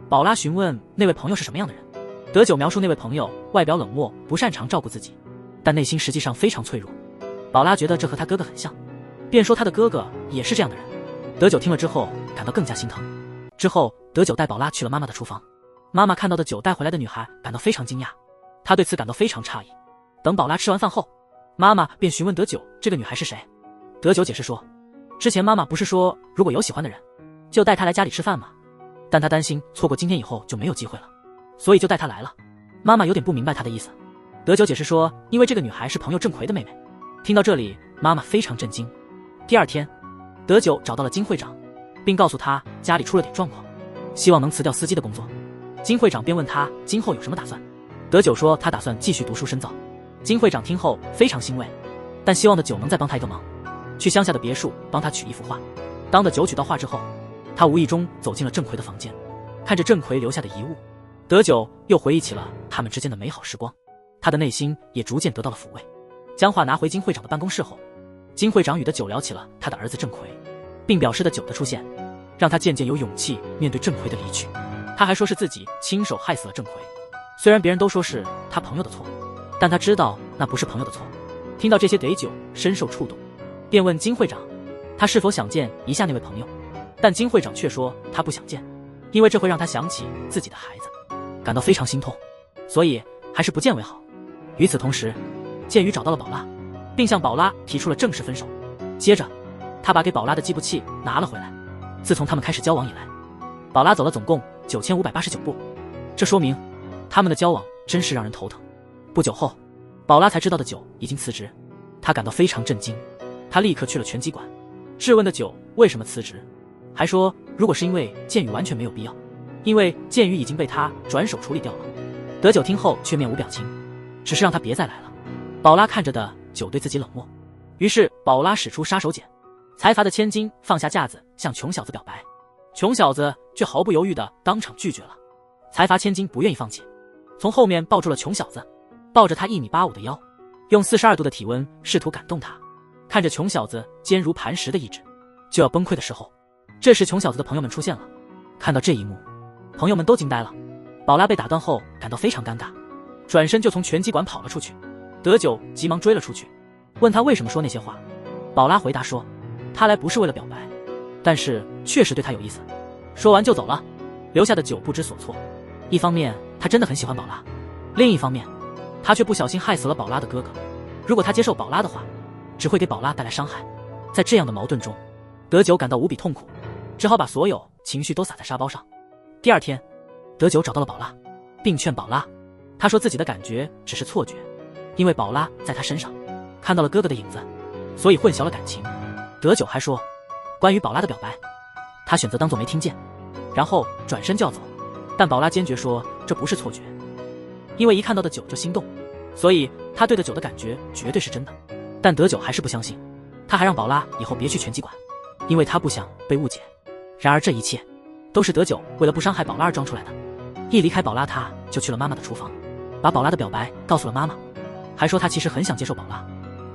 宝拉询问那位朋友是什么样的人，德久描述那位朋友外表冷漠，不擅长照顾自己，但内心实际上非常脆弱。宝拉觉得这和他哥哥很像，便说他的哥哥也是这样的人。德久听了之后感到更加心疼。之后德久带宝拉去了妈妈的厨房，妈妈看到的酒带回来的女孩感到非常惊讶，她对此感到非常诧异。等宝拉吃完饭后，妈妈便询问德久这个女孩是谁。德久解释说，之前妈妈不是说如果有喜欢的人就带她来家里吃饭吗？但她担心错过今天以后就没有机会了，所以就带她来了。妈妈有点不明白她的意思。德久解释说，因为这个女孩是朋友郑奎的妹妹。听到这里，妈妈非常震惊。第二天，德久找到了金会长，并告诉他家里出了点状况，希望能辞掉司机的工作。金会长便问他今后有什么打算。德久说他打算继续读书深造。金会长听后非常欣慰，但希望德久能再帮他一个忙，去乡下的别墅帮他取一幅画。当德久取到画之后，他无意中走进了郑奎的房间，看着郑奎留下的遗物，德久又回忆起了他们之间的美好时光，他的内心也逐渐得到了抚慰。将画拿回金会长的办公室后，金会长与德久聊起了他的儿子郑奎，并表示德久的出现让他渐渐有勇气面对郑奎的离去。他还说是自己亲手害死了郑奎，虽然别人都说是他朋友的错，但他知道那不是朋友的错。听到这些，德久深受触动，便问金会长他是否想见一下那位朋友，但金会长却说他不想见，因为这会让他想起自己的孩子，感到非常心痛，所以还是不见为好。与此同时，建宇找到了宝拉，并向宝拉提出了正式分手。接着他把给宝拉的计步器拿了回来。自从他们开始交往以来，宝拉走了总共9589步，这说明他们的交往真是让人头疼。不久后，宝拉才知道的九已经辞职，她感到非常震惊。她立刻去了拳击馆，质问的九为什么辞职，还说如果是因为剑宇完全没有必要，因为剑宇已经被他转手处理掉了。德九听后却面无表情，只是让他别再来了。宝拉看着的九对自己冷漠，于是宝拉使出杀手锏，财阀的千金放下架子向穷小子表白，穷小子却毫不犹豫地当场拒绝了。财阀千金不愿意放弃，从后面抱住了穷小子，抱着他1.85米的腰，用42度的体温试图感动他。看着穷小子坚如磐石的意志就要崩溃的时候，这时穷小子的朋友们出现了。看到这一幕，朋友们都惊呆了。宝拉被打断后感到非常尴尬，转身就从拳击馆跑了出去。德九急忙追了出去，问他为什么说那些话。宝拉回答说，他来不是为了表白，但是确实对他有意思。说完就走了，留下的九不知所措。一方面他真的很喜欢宝拉，另一方面他却不小心害死了宝拉的哥哥。如果他接受宝拉的话，只会给宝拉带来伤害。在这样的矛盾中，德九感到无比痛苦，只好把所有情绪都撒在沙包上。第二天，德九找到了宝拉，并劝宝拉，他说自己的感觉只是错觉，因为宝拉在他身上看到了哥哥的影子，所以混淆了感情。德九还说，关于宝拉的表白，他选择当作没听见，然后转身就要走。但宝拉坚决说这不是错觉，因为一看到的九就心动，所以他对的九的感觉绝对是真的。但德九还是不相信，他还让宝拉以后别去拳击馆，因为他不想被误解。然而这一切都是德九为了不伤害宝拉而装出来的。一离开宝拉，他就去了妈妈的厨房，把宝拉的表白告诉了妈妈，还说他其实很想接受宝拉，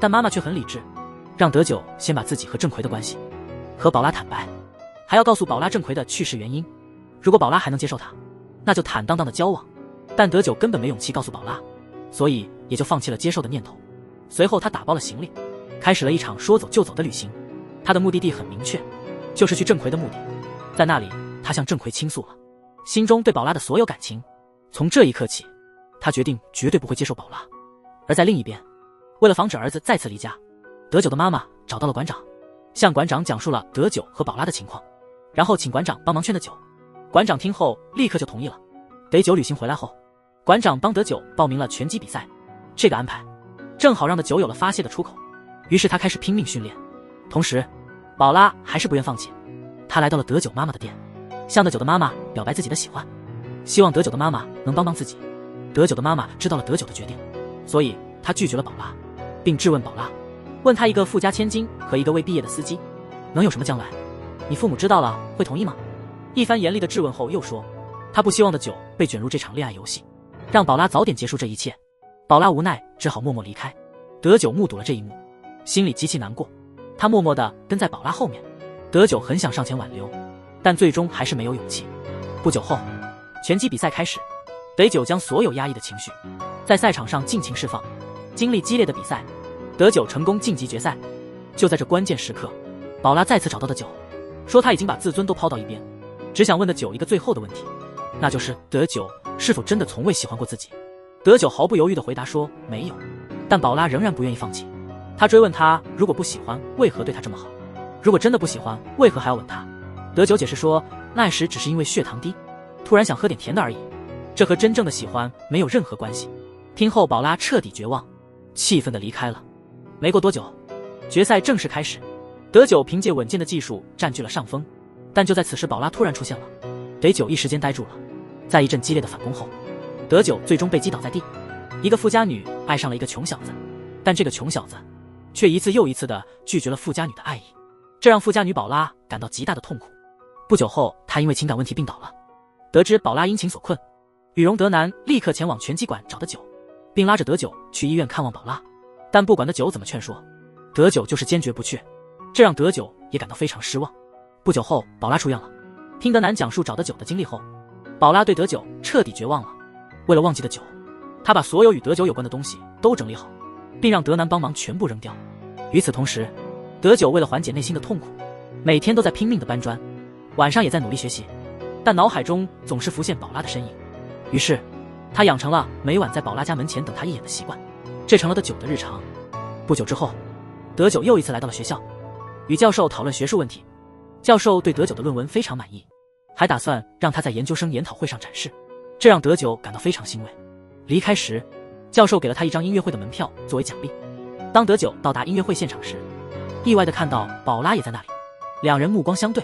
但妈妈却很理智，让德九先把自己和郑奎的关系和宝拉坦白，还要告诉宝拉郑奎的去世原因。如果宝拉还能接受他，那就坦荡荡的交往。但德九根本没勇气告诉宝拉，所以也就放弃了接受的念头。随后他打包了行李，开始了一场说走就走的旅行。他的目的地很明确，就是去郑奎的墓地。在那里，他向郑奎倾诉了心中对宝拉的所有感情。从这一刻起，他决定绝对不会接受宝拉。而在另一边，为了防止儿子再次离家，德九的妈妈找到了馆长，向馆长讲述了德九和宝拉的情况，然后请馆长帮忙劝德九。馆长听后立刻就同意了。德九旅行回来后，馆长帮德九报名了拳击比赛，这个安排正好让德九有了发泄的出口，于是他开始拼命训练。同时宝拉还是不愿放弃，他来到了德九妈妈的店，向德九的妈妈表白自己的喜欢，希望德九的妈妈能帮帮自己。德九的妈妈知道了德九的决定，所以她拒绝了宝拉，并质问宝拉，问他一个富家千金和一个未毕业的司机能有什么将来，你父母知道了会同意吗？一番严厉的质问后又说，他不希望的九被卷入这场恋爱游戏，让宝拉早点结束这一切。宝拉无奈只好默默离开。德九目睹了这一幕，心里极其难过，他默默地跟在宝拉后面。德九很想上前挽留，但最终还是没有勇气。不久后，拳击比赛开始，德九将所有压抑的情绪在赛场上尽情释放。经历激烈的比赛，德九成功晋级决赛。就在这关键时刻，宝拉再次找到的九，说他已经把自尊都抛到一边，只想问的九一个最后的问题，那就是德九是否真的从未喜欢过自己。德九毫不犹豫地回答说没有，但宝拉仍然不愿意放弃。他追问他，如果不喜欢，为何对他这么好？如果真的不喜欢，为何还要吻他？德九解释说，那时只是因为血糖低，突然想喝点甜的而已，这和真正的喜欢没有任何关系。听后宝拉彻底绝望，气愤地离开了。没过多久，决赛正式开始，德九凭借稳健的技术占据了上风，但就在此时，宝拉突然出现了，德九一时间呆住了。在一阵激烈的反攻后，德九最终被击倒在地。一个富家女爱上了一个穷小子，但这个穷小子却一次又一次地拒绝了富家女的爱意，这让富家女宝拉感到极大的痛苦。不久后，她因为情感问题病倒了。得知宝拉因情所困，羽绒德男立刻前往拳击馆找德九，并拉着德九去医院看望宝拉。但不管德九怎么劝说，德九就是坚决不去，这让德九也感到非常失望。不久后，宝拉出院了。听德男讲述找德九的经历后，宝拉对德九彻底绝望了。为了忘记德九，他把所有与德九有关的东西都整理好，并让德男帮忙全部扔掉。与此同时，德九为了缓解内心的痛苦，每天都在拼命的搬砖，晚上也在努力学习，但脑海中总是浮现宝拉的身影。于是他养成了每晚在宝拉家门前等她一眼的习惯，这成了德九的日常。不久之后，德九又一次来到了学校，与教授讨论学术问题。教授对德九的论文非常满意，还打算让他在研究生研讨会上展示，这让德久感到非常欣慰。离开时，教授给了他一张音乐会的门票作为奖励。当德久到达音乐会现场时，意外地看到宝拉也在那里，两人目光相对，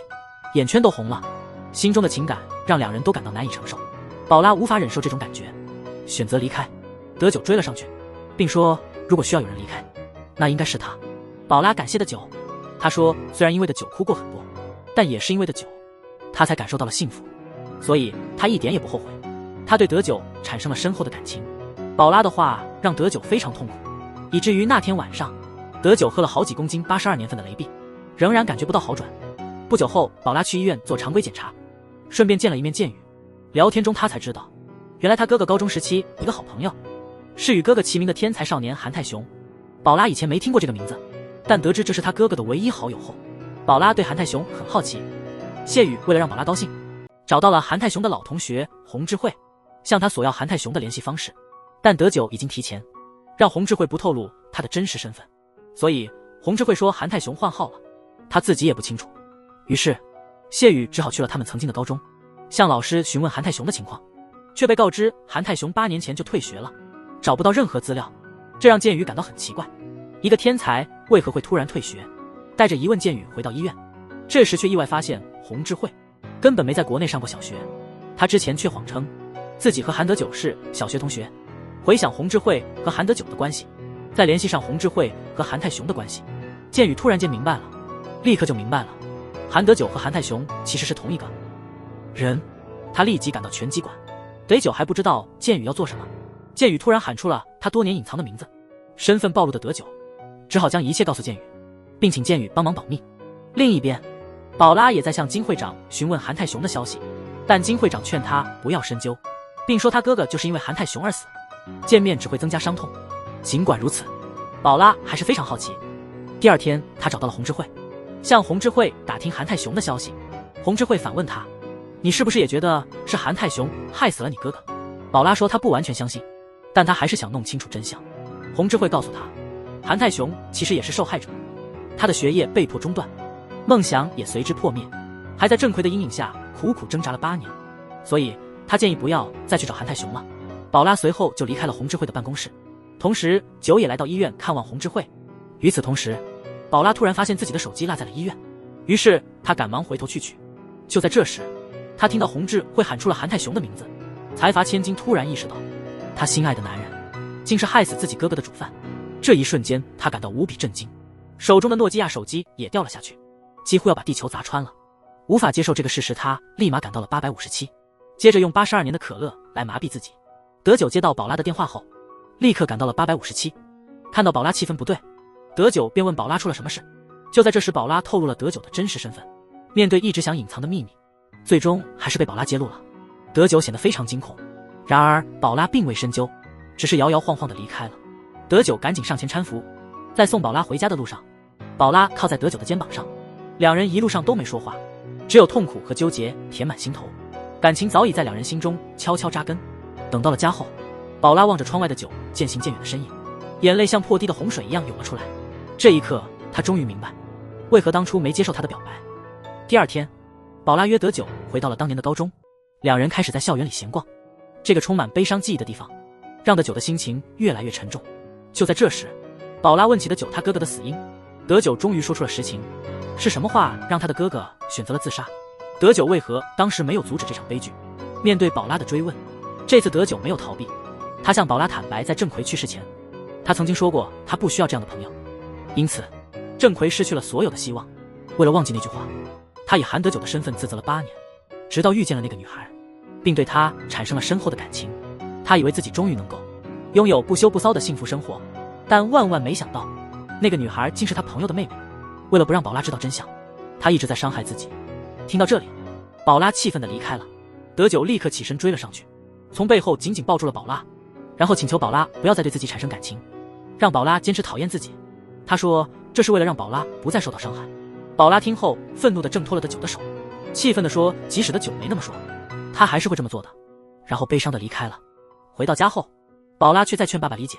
眼圈都红了，心中的情感让两人都感到难以承受。宝拉无法忍受这种感觉，选择离开。德久追了上去，并说如果需要有人离开，那应该是他。宝拉感谢的久，他说虽然因为的久哭过很多，但也是因为的久，他才感受到了幸福，所以他一点也不后悔。他对德久产生了深厚的感情。宝拉的话让德久非常痛苦，以至于那天晚上，德久喝了好几公斤82年份的雷碧，仍然感觉不到好转。不久后，宝拉去医院做常规检查，顺便见了一面剑宇。聊天中他才知道，原来他哥哥高中时期一个好朋友是与哥哥齐名的天才少年韩泰雄。宝拉以前没听过这个名字，但得知这是他哥哥的唯一好友后，宝拉对韩泰雄很好奇。谢宇为了让宝拉高兴，找到了韩泰雄的老同学洪智慧，向他索要韩泰雄的联系方式。但德久已经提前让洪智慧不透露他的真实身份，所以洪智慧说韩泰雄换号了，他自己也不清楚。于是谢宇只好去了他们曾经的高中，向老师询问韩泰雄的情况，却被告知韩泰雄8年前就退学了，找不到任何资料。这让剑宇感到很奇怪，一个天才为何会突然退学？带着疑问，剑宇回到医院，这时却意外发现洪智慧根本没在国内上过小学，他之前却谎称自己和韩德久是小学同学。回想洪智慧和韩德久的关系，再联系上洪智慧和韩泰雄的关系，剑宇突然间明白了，立刻就明白了，韩德久和韩泰雄其实是同一个人。他立即赶到拳击馆，德久还不知道剑宇要做什么，剑宇突然喊出了他多年隐藏的名字，身份暴露的德久只好将一切告诉剑宇，并请剑宇帮忙保密。另一边，宝拉也在向金会长询问韩泰雄的消息，但金会长劝他不要深究，并说他哥哥就是因为韩泰雄而死，见面只会增加伤痛。尽管如此，宝拉还是非常好奇。第二天，他找到了洪智慧，向洪智慧打听韩泰雄的消息。洪智慧反问他，你是不是也觉得是韩泰雄害死了你哥哥？宝拉说他不完全相信，但他还是想弄清楚真相。洪智慧告诉他，韩泰雄其实也是受害者，他的学业被迫中断，梦想也随之破灭，还在郑奎的阴影下苦苦挣扎了8年，所以他建议不要再去找韩泰雄了。宝拉随后就离开了洪智慧的办公室，同时久也来到医院看望洪智慧。与此同时，宝拉突然发现自己的手机落在了医院，于是他赶忙回头去取。就在这时，他听到洪智慧喊出了韩泰雄的名字，财阀千金突然意识到，他心爱的男人竟是害死自己哥哥的主犯。这一瞬间，他感到无比震惊，手中的诺基亚手机也掉了下去，几乎要把地球砸穿了。无法接受这个事实，他立马赶到了857，接着用82年的可乐来麻痹自己。德久接到宝拉的电话后，立刻赶到了857，看到宝拉气氛不对，德久便问宝拉出了什么事。就在这时，宝拉透露了德久的真实身份。面对一直想隐藏的秘密，最终还是被宝拉揭露了。德久显得非常惊恐，然而宝拉并未深究，只是摇摇晃晃地离开了。德久赶紧上前搀扶，在送宝拉回家的路上，宝拉靠在德久的肩膀上，两人一路上都没说话，只有痛苦和纠结填满心头，感情早已在两人心中悄悄扎根。等到了家后，宝拉望着窗外的久渐行渐远的身影，眼泪像破堤的洪水一样涌了出来。这一刻，她终于明白，为何当初没接受他的表白。第二天，宝拉约德久回到了当年的高中，两人开始在校园里闲逛。这个充满悲伤记忆的地方，让德久的心情越来越沉重。就在这时，宝拉问起德久他哥哥的死因，德久终于说出了实情。是什么话让他的哥哥选择了自杀？德久为何当时没有阻止这场悲剧？面对宝拉的追问，这次德久没有逃避，他向宝拉坦白，在郑奎去世前，他曾经说过他不需要这样的朋友，因此郑奎失去了所有的希望。为了忘记那句话，他以韩德久的身份自责了8年，直到遇见了那个女孩，并对她产生了深厚的感情。他以为自己终于能够拥有不羞不臊的幸福生活，但万万没想到，那个女孩竟是他朋友的妹妹。为了不让宝拉知道真相，他一直在伤害自己。听到这里，宝拉气愤地离开了。德久立刻起身追了上去，从背后紧紧抱住了宝拉，然后请求宝拉不要再对自己产生感情，让宝拉坚持讨厌自己。他说这是为了让宝拉不再受到伤害。宝拉听后愤怒地挣脱了德久的手，气愤地说即使德久没那么说，他还是会这么做的，然后悲伤地离开了。回到家后，宝拉却在劝爸爸理解，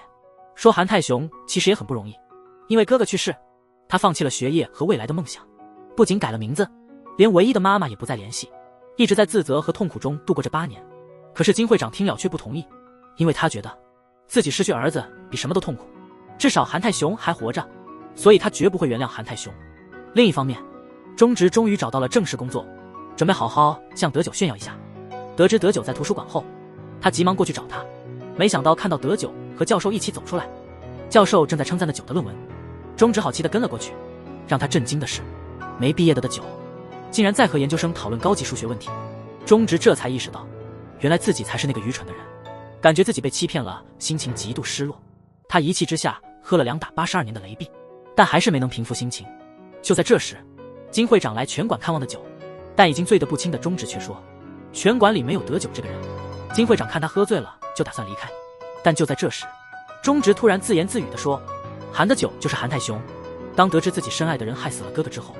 说韩泰雄其实也很不容易，因为哥哥去世，他放弃了学业和未来的梦想，不仅改了名字，连唯一的妈妈也不再联系，一直在自责和痛苦中度过这8年。可是金会长听了却不同意，因为他觉得自己失去儿子比什么都痛苦，至少韩泰雄还活着，所以他绝不会原谅韩泰雄。另一方面，中直终于找到了正式工作，准备好好向德久炫耀一下。得知德久在图书馆后，他急忙过去找他，没想到看到德久和教授一起走出来，教授正在称赞的久的论文。中直好奇地跟了过去，让他震惊的是，没毕业的久竟然在和研究生讨论高级数学问题。中直这才意识到，原来自己才是那个愚蠢的人，感觉自己被欺骗了，心情极度失落。他一气之下喝了2打82年的雷碧，但还是没能平复心情。就在这时，金会长来拳馆看望的久，但已经醉得不轻的中直却说，拳馆里没有德久这个人。金会长看他喝醉了，就打算离开。但就在这时，中直突然自言自语地说，韩的久就是韩泰雄。当得知自己深爱的人害死了哥哥之后，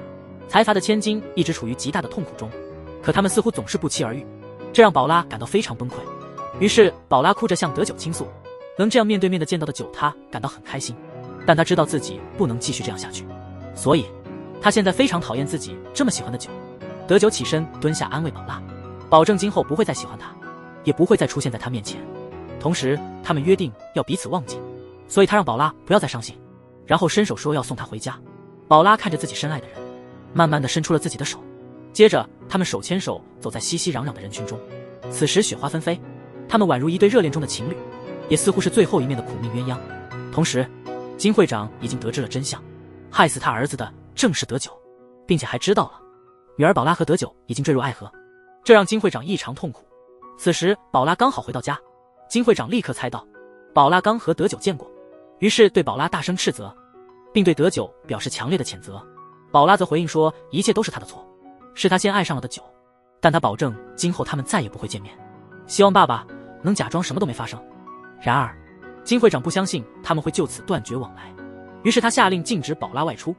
财阀的千金一直处于极大的痛苦中，可他们似乎总是不期而遇，这让宝拉感到非常崩溃。于是宝拉哭着向德久倾诉，能这样面对面的见到的久，他感到很开心，但他知道自己不能继续这样下去，所以他现在非常讨厌自己这么喜欢的久。德久起身蹲下安慰宝拉，保证今后不会再喜欢他，也不会再出现在他面前。同时他们约定要彼此忘记，所以他让宝拉不要再伤心，然后伸手说要送她回家。宝拉看着自己深爱的人，慢慢地伸出了自己的手，接着他们手牵手走在熙熙攘攘的人群中。此时雪花纷飞，他们宛如一对热恋中的情侣，也似乎是最后一面的苦命鸳鸯。同时金会长已经得知了真相，害死他儿子的正是德久，并且还知道了女儿宝拉和德久已经坠入爱河，这让金会长异常痛苦。此时宝拉刚好回到家，金会长立刻猜到宝拉刚和德久见过，于是对宝拉大声斥责，并对德久表示强烈的谴责。宝拉则回应说，一切都是他的错，是他先爱上了的久，但他保证今后他们再也不会见面，希望爸爸能假装什么都没发生。然而金会长不相信他们会就此断绝往来，于是他下令禁止宝拉外出。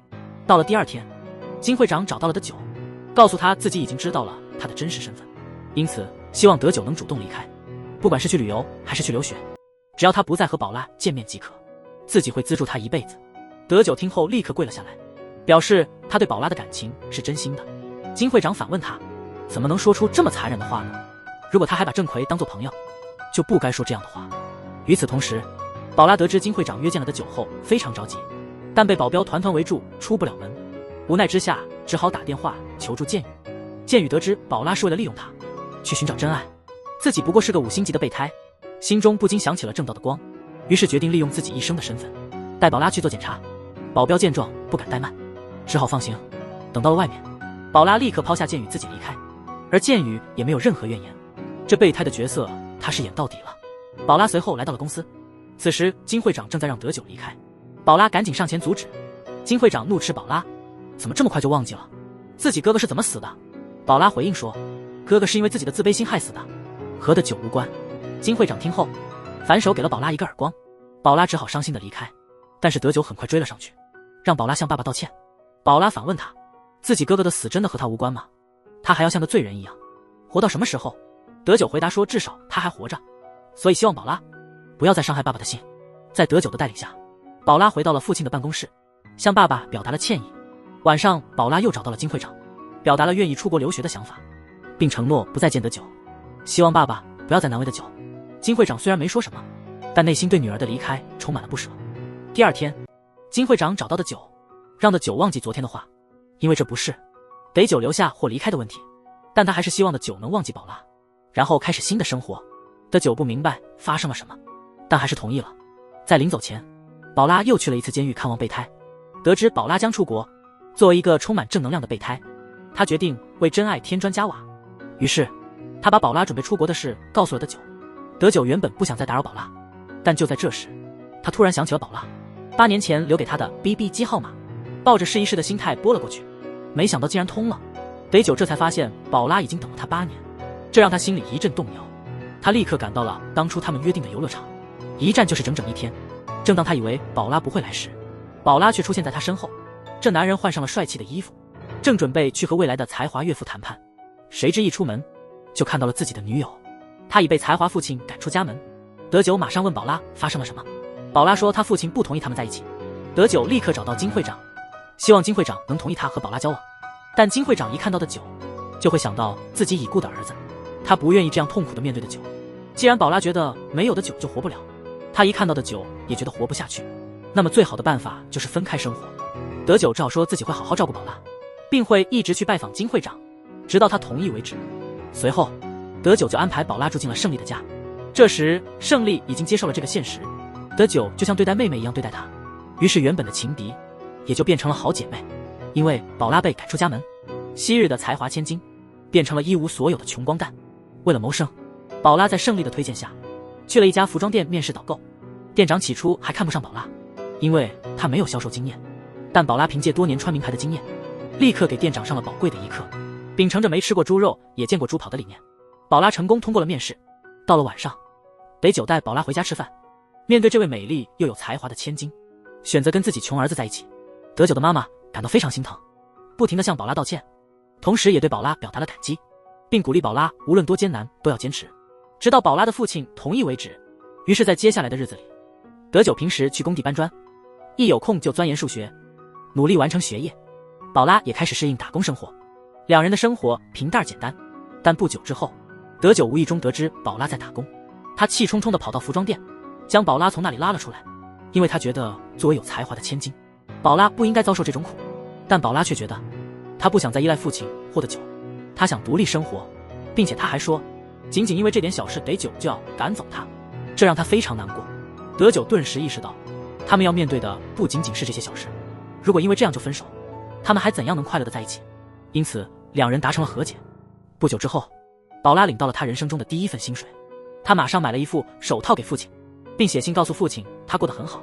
到了第2天，金会长找到了德久，告诉他自己已经知道了他的真实身份，因此希望德久能主动离开，不管是去旅游还是去留学，只要他不再和宝拉见面即可，自己会资助他一辈子。德久听后立刻跪了下来，表示他对宝拉的感情是真心的。金会长反问他，怎么能说出这么残忍的话呢？如果他还把郑奎当作朋友，就不该说这样的话。与此同时，宝拉得知金会长约见了德久后非常着急，但被保镖团团围住，出不了门。无奈之下只好打电话求助剑宇。剑宇得知宝拉是为了利用他去寻找真爱，自己不过是个5星级的备胎，心中不禁想起了正道的光，于是决定利用自己一生的身份带宝拉去做检查。保镖见状不敢怠慢，只好放行。等到了外面，宝拉立刻抛下剑宇自己离开，而剑宇也没有任何怨言，这备胎的角色他是演到底了。宝拉随后来到了公司，此时金会长正在让德久离开，宝拉赶紧上前阻止。金会长怒斥宝拉，怎么这么快就忘记了自己哥哥是怎么死的？宝拉回应说，哥哥是因为自己的自卑心害死的，和德久无关。金会长听后反手给了宝拉一个耳光，宝拉只好伤心的离开。但是德久很快追了上去，让宝拉向爸爸道歉。宝拉反问他，自己哥哥的死真的和他无关吗？他还要像个罪人一样活到什么时候？德久回答说，至少他还活着，所以希望宝拉不要再伤害爸爸的心。在德久的带领下，宝拉回到了父亲的办公室，向爸爸表达了歉意。晚上宝拉又找到了金会长，表达了愿意出国留学的想法，并承诺不再见德久，希望爸爸不要再难为德久。金会长虽然没说什么，但内心对女儿的离开充满了不舍。第2天，金会长找到的久，让的久忘记昨天的话，因为这不是得久留下或离开的问题，但他还是希望的久能忘记宝拉，然后开始新的生活。的久不明白发生了什么，但还是同意了。在临走前，宝拉又去了一次监狱看望备胎，得知宝拉将出国，作为一个充满正能量的备胎，他决定为真爱添砖加瓦。于是他把宝拉准备出国的事告诉了德久。德久原本不想再打扰宝拉，但就在这时，他突然想起了宝拉8年前留给他的 BB 机号码，抱着试一试的心态拨了过去，没想到竟然通了。德久这才发现宝拉已经等了他8年，这让他心里一阵动摇。他立刻赶到了当初他们约定的游乐场，一站就是整整1天。正当他以为宝拉不会来时，宝拉却出现在他身后。这男人换上了帅气的衣服，正准备去和未来的才华岳父谈判，谁知一出门就看到了自己的女友。他已被才华父亲赶出家门。德久马上问宝拉发生了什么，宝拉说他父亲不同意他们在一起。德久立刻找到金会长，希望金会长能同意他和宝拉交往。但金会长一看到的久，就会想到自己已故的儿子。他不愿意这样痛苦地面对的酒。既然宝拉觉得没有的酒就活不了，他一看到的酒也觉得活不下去，那么最好的办法就是分开生活。德久只好说自己会好好照顾宝拉，并会一直去拜访金会长，直到他同意为止。随后，德久就安排宝拉住进了胜利的家。这时，胜利已经接受了这个现实，德久就像对待妹妹一样对待她，于是原本的情敌也就变成了好姐妹。因为宝拉被赶出家门，昔日的才华千金变成了一无所有的穷光蛋。为了谋生，宝拉在胜利的推荐下去了一家服装店面试导购。店长起初还看不上宝拉，因为她没有销售经验，但宝拉凭借多年穿名牌的经验，立刻给店长上了宝贵的一课。秉承着没吃过猪肉也见过猪跑的理念，宝拉成功通过了面试。到了晚上，德久带宝拉回家吃饭。面对这位美丽又有才华的千金，选择跟自己穷儿子在一起，德久的妈妈感到非常心疼，不停地向宝拉道歉，同时也对宝拉表达了感激，并鼓励宝拉无论多艰难都要坚持，直到宝拉的父亲同意为止。于是在接下来的日子里，德久平时去工地搬砖，一有空就钻研数学，努力完成学业。宝拉也开始适应打工生活，两人的生活平淡简单。但不久之后，德久无意中得知宝拉在打工，他气冲冲地跑到服装店，将宝拉从那里拉了出来。因为他觉得作为有才华的千金，宝拉不应该遭受这种苦。但宝拉却觉得他不想再依赖父亲或的酒，他想独立生活，并且他还说仅仅因为这点小事德久就要赶走他，这让他非常难过。德久顿时意识到他们要面对的不仅仅是这些小事，如果因为这样就分手，他们还怎样能快乐的在一起？因此两人达成了和解。不久之后，宝拉领到了他人生中的第一份薪水，他马上买了一副手套给父亲，并写信告诉父亲他过得很好，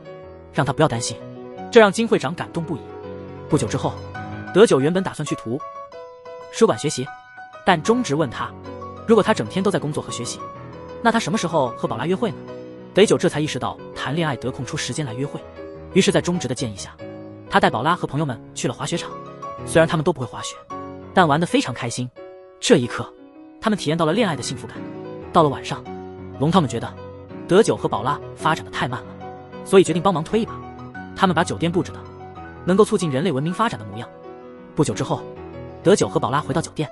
让他不要担心，这让金会长感动不已。不久之后，德久原本打算去图书馆学习，但中直问他，如果他整天都在工作和学习，那他什么时候和宝拉约会呢？德久这才意识到谈恋爱得空出时间来约会，于是在中直的建议下，他带宝拉和朋友们去了滑雪场。虽然他们都不会滑雪，但玩得非常开心。这一刻，他们体验到了恋爱的幸福感。到了晚上，龙套们觉得德久和宝拉发展的太慢了，所以决定帮忙推一把。他们把酒店布置的能够促进人类文明发展的模样。不久之后，德久和宝拉回到酒店，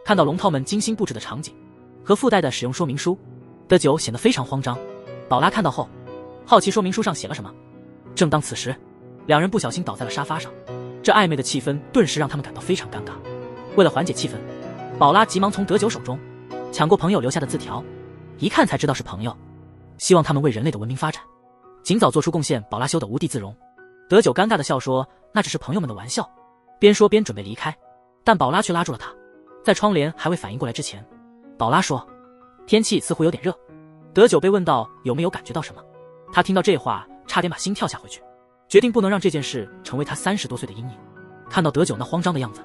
看到龙套们精心布置的场景和附带的使用说明书，德久显得非常慌张。宝拉看到后，好奇说明书上写了什么。正当此时，两人不小心倒在了沙发上，这暧昧的气氛顿时让他们感到非常尴尬。为了缓解气氛，宝拉急忙从德久手中抢过朋友留下的字条，一看才知道是朋友，希望他们为人类的文明发展尽早做出贡献。宝拉羞得无地自容，德久尴尬地笑说那只是朋友们的玩笑，边说边准备离开，但宝拉却拉住了他。在窗帘还未反应过来之前，宝拉说天气似乎有点热。德久被问到有没有感觉到什么，他听到这话差点把心跳下回去，决定不能让这件事成为他30多岁的阴影。看到德久那慌张的样子，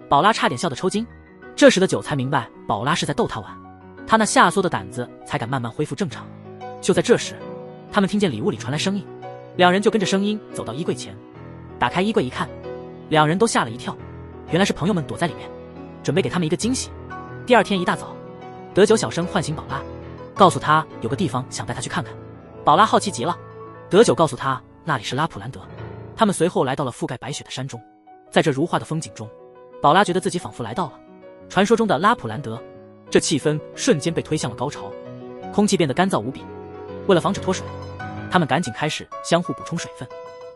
宝拉差点笑得抽筋。这时的久才明白宝拉是在逗他玩，他那下缩的胆子才敢慢慢恢复正常。就在这时，他们听见里屋里传来声音，两人就跟着声音走到衣柜前，打开衣柜一看，两人都吓了一跳，原来是朋友们躲在里面，准备给他们一个惊喜。第二天一大早，德久小声唤醒宝拉，告诉他有个地方想带他去看看。宝拉好奇极了，德久告诉他那里是拉普兰德。他们随后来到了覆盖白雪的山中，在这如画的风景中，宝拉觉得自己仿佛来到了传说中的拉普兰德。这气氛瞬间被推向了高潮，空气变得干燥无比。为了防止脱水，他们赶紧开始相互补充水分。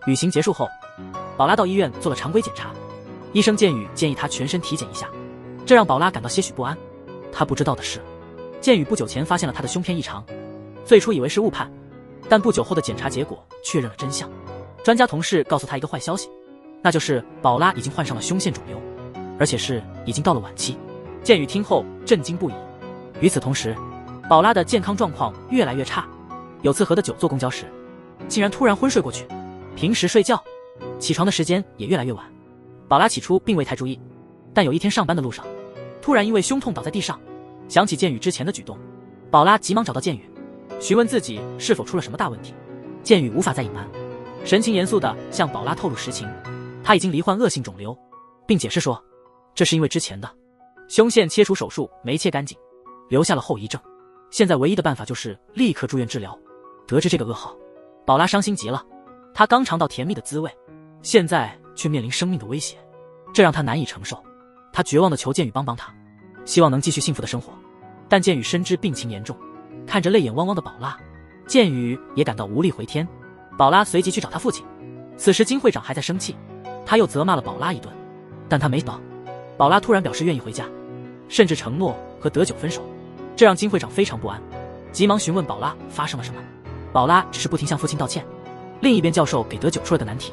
旅行结束后，宝拉到医院做了常规检查，医生建宇建议她全身体检一下，这让宝拉感到些许不安。她不知道的是，建宇不久前发现了她的胸片异常，最初以为是误判，但不久后的检查结果确认了真相。专家同事告诉她一个坏消息，那就是宝拉已经患上了胸腺肿瘤，而且是已经到了晚期。建宇听后震惊不已。与此同时，宝拉的健康状况越来越差，有次和德久坐公交时，竟然突然昏睡过去，平时睡觉起床的时间也越来越晚。宝拉起初并未太注意，但有一天上班的路上，突然因为胸痛倒在地上，想起建宇之前的举动，宝拉急忙找到建宇，询问自己是否出了什么大问题。建宇无法再隐瞒，神情严肃地向宝拉透露实情，他已经罹患恶性肿瘤，并解释说这是因为之前的胸腺切除手术没切干净，留下了后遗症，现在唯一的办法就是立刻住院治疗。得知这个噩耗，宝拉伤心极了，她刚尝到甜蜜的滋味，现在却面临生命的威胁，这让她难以承受。她绝望地求建宇帮帮她，希望能继续幸福的生活。但剑宇深知病情严重，看着泪眼汪汪的宝拉，剑宇也感到无力回天。宝拉随即去找他父亲，此时金会长还在生气，他又责骂了宝拉一顿，但他没想到宝拉突然表示愿意回家，甚至承诺和德久分手，这让金会长非常不安，急忙询问宝拉发生了什么。宝拉只是不停向父亲道歉。另一边，教授给德久出了个难题，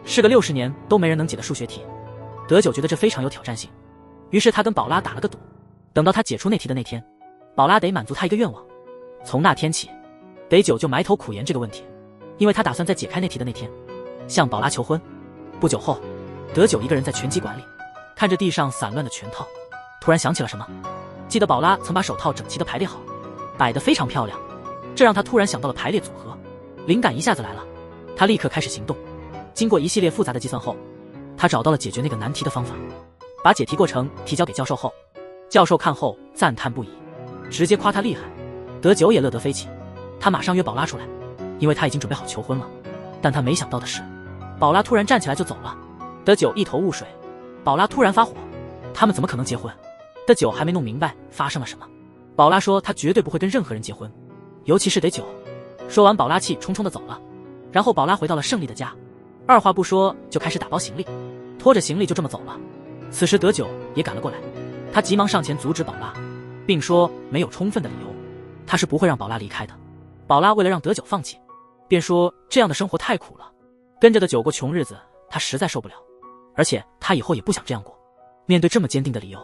是个60年都没人能解的数学题。德久觉得这非常有挑战性，于是他跟宝拉打了个赌，等到他解出那题的那天，宝拉得满足他一个愿望。从那天起，德久就埋头苦研这个问题，因为他打算在解开那题的那天向宝拉求婚。不久后，德久一个人在拳击馆里，看着地上散乱的拳套，突然想起了什么，记得宝拉曾把手套整齐地排列好，摆得非常漂亮，这让他突然想到了排列组合，灵感一下子来了，他立刻开始行动。经过一系列复杂的计算后，他找到了解决那个难题的方法。把解题过程提交给教授后，教授看后赞叹不已，直接夸他厉害。德久也乐得飞起，他马上约宝拉出来，因为他已经准备好求婚了。但他没想到的是，宝拉突然站起来就走了。德久一头雾水，宝拉突然发火，他们怎么可能结婚？德久还没弄明白发生了什么。宝拉说她绝对不会跟任何人结婚，尤其是德久。说完，宝拉气冲冲地走了。然后宝拉回到了胜利的家，二话不说就开始打包行李，拖着行李就这么走了。此时德久也赶了过来，他急忙上前阻止宝拉，并说没有充分的理由，他是不会让宝拉离开的。宝拉为了让德久放弃，便说这样的生活太苦了，跟着德久过穷日子他实在受不了，而且他以后也不想这样过。面对这么坚定的理由，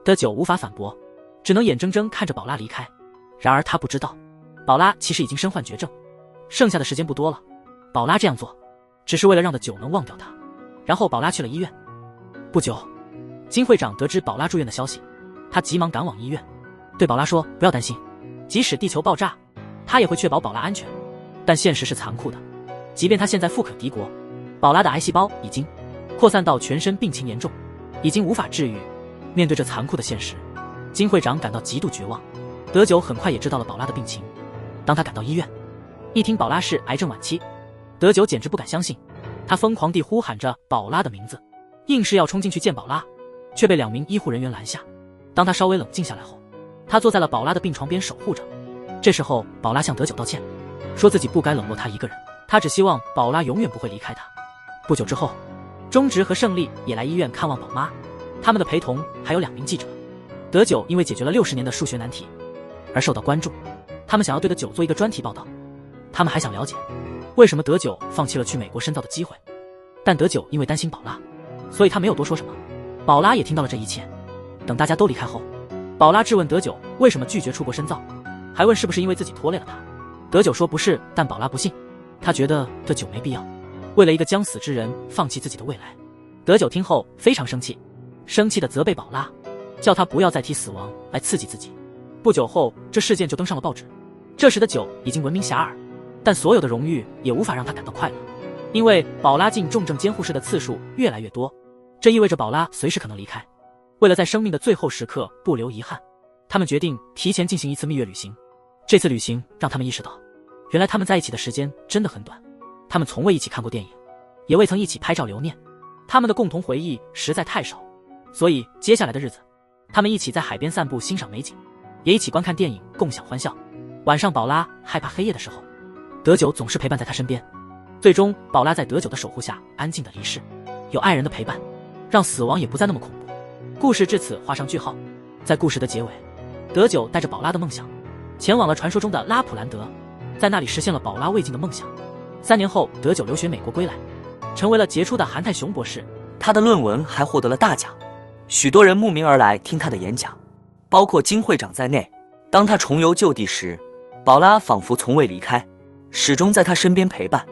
德久无法反驳，只能眼睁睁看着宝拉离开。然而他不知道，宝拉其实已经身患绝症，剩下的时间不多了。宝拉这样做只是为了让德久能忘掉他。然后宝拉去了医院。不久，金会长得知宝拉住院的消息，他急忙赶往医院，对宝拉说不要担心，即使地球爆炸，他也会确保宝拉安全。但现实是残酷的，即便他现在富可敌国，宝拉的癌细胞已经扩散到全身，病情严重，已经无法治愈。面对这残酷的现实，金会长感到极度绝望。德久很快也知道了宝拉的病情。当他赶到医院，一听宝拉是癌症晚期，德久简直不敢相信，他疯狂地呼喊着宝拉的名字，硬是要冲进去见宝拉，却被2名医护人员拦下。当他稍微冷静下来后，他坐在了宝拉的病床边守护着。这时候宝拉向德久道歉，说自己不该冷落他一个人，他只希望宝拉永远不会离开他。不久之后，中直和胜利也来医院看望宝妈，他们的陪同还有2名记者。德久因为解决了60年的数学难题而受到关注，他们想要对德久做一个专题报道。他们还想了解为什么德久放弃了去美国深造的机会，但德久因为担心宝拉，所以他没有多说什么。宝拉也听到了这一切。等大家都离开后，宝拉质问德久为什么拒绝出国深造，还问是不是因为自己拖累了他。德久说不是，但宝拉不信，他觉得德久没必要为了一个将死之人放弃自己的未来。德久听后非常生气，生气地责备宝拉，叫他不要再提死亡来刺激自己。不久后，这事件就登上了报纸。这时的德久已经闻名遐迩，但所有的荣誉也无法让他感到快乐，因为宝拉进重症监护室的次数越来越多，这意味着宝拉随时可能离开。为了在生命的最后时刻不留遗憾，他们决定提前进行一次蜜月旅行。这次旅行让他们意识到，原来他们在一起的时间真的很短。他们从未一起看过电影，也未曾一起拍照留念，他们的共同回忆实在太少。所以接下来的日子，他们一起在海边散步欣赏美景，也一起观看电影共享欢笑。晚上宝拉害怕黑夜的时候，德久总是陪伴在她身边。最终宝拉在德久的守护下安静的离世。有爱人的陪伴，让死亡也不再那么恐怖。故事至此画上句号。在故事的结尾，德久带着宝拉的梦想前往了传说中的拉普兰德，在那里实现了宝拉未尽的梦想。3年后，德久留学美国归来，成为了杰出的韩泰雄博士。他的论文还获得了大奖，许多人慕名而来听他的演讲，包括金会长在内。当他重游旧地时，宝拉仿佛从未离开，始终在他身边陪伴。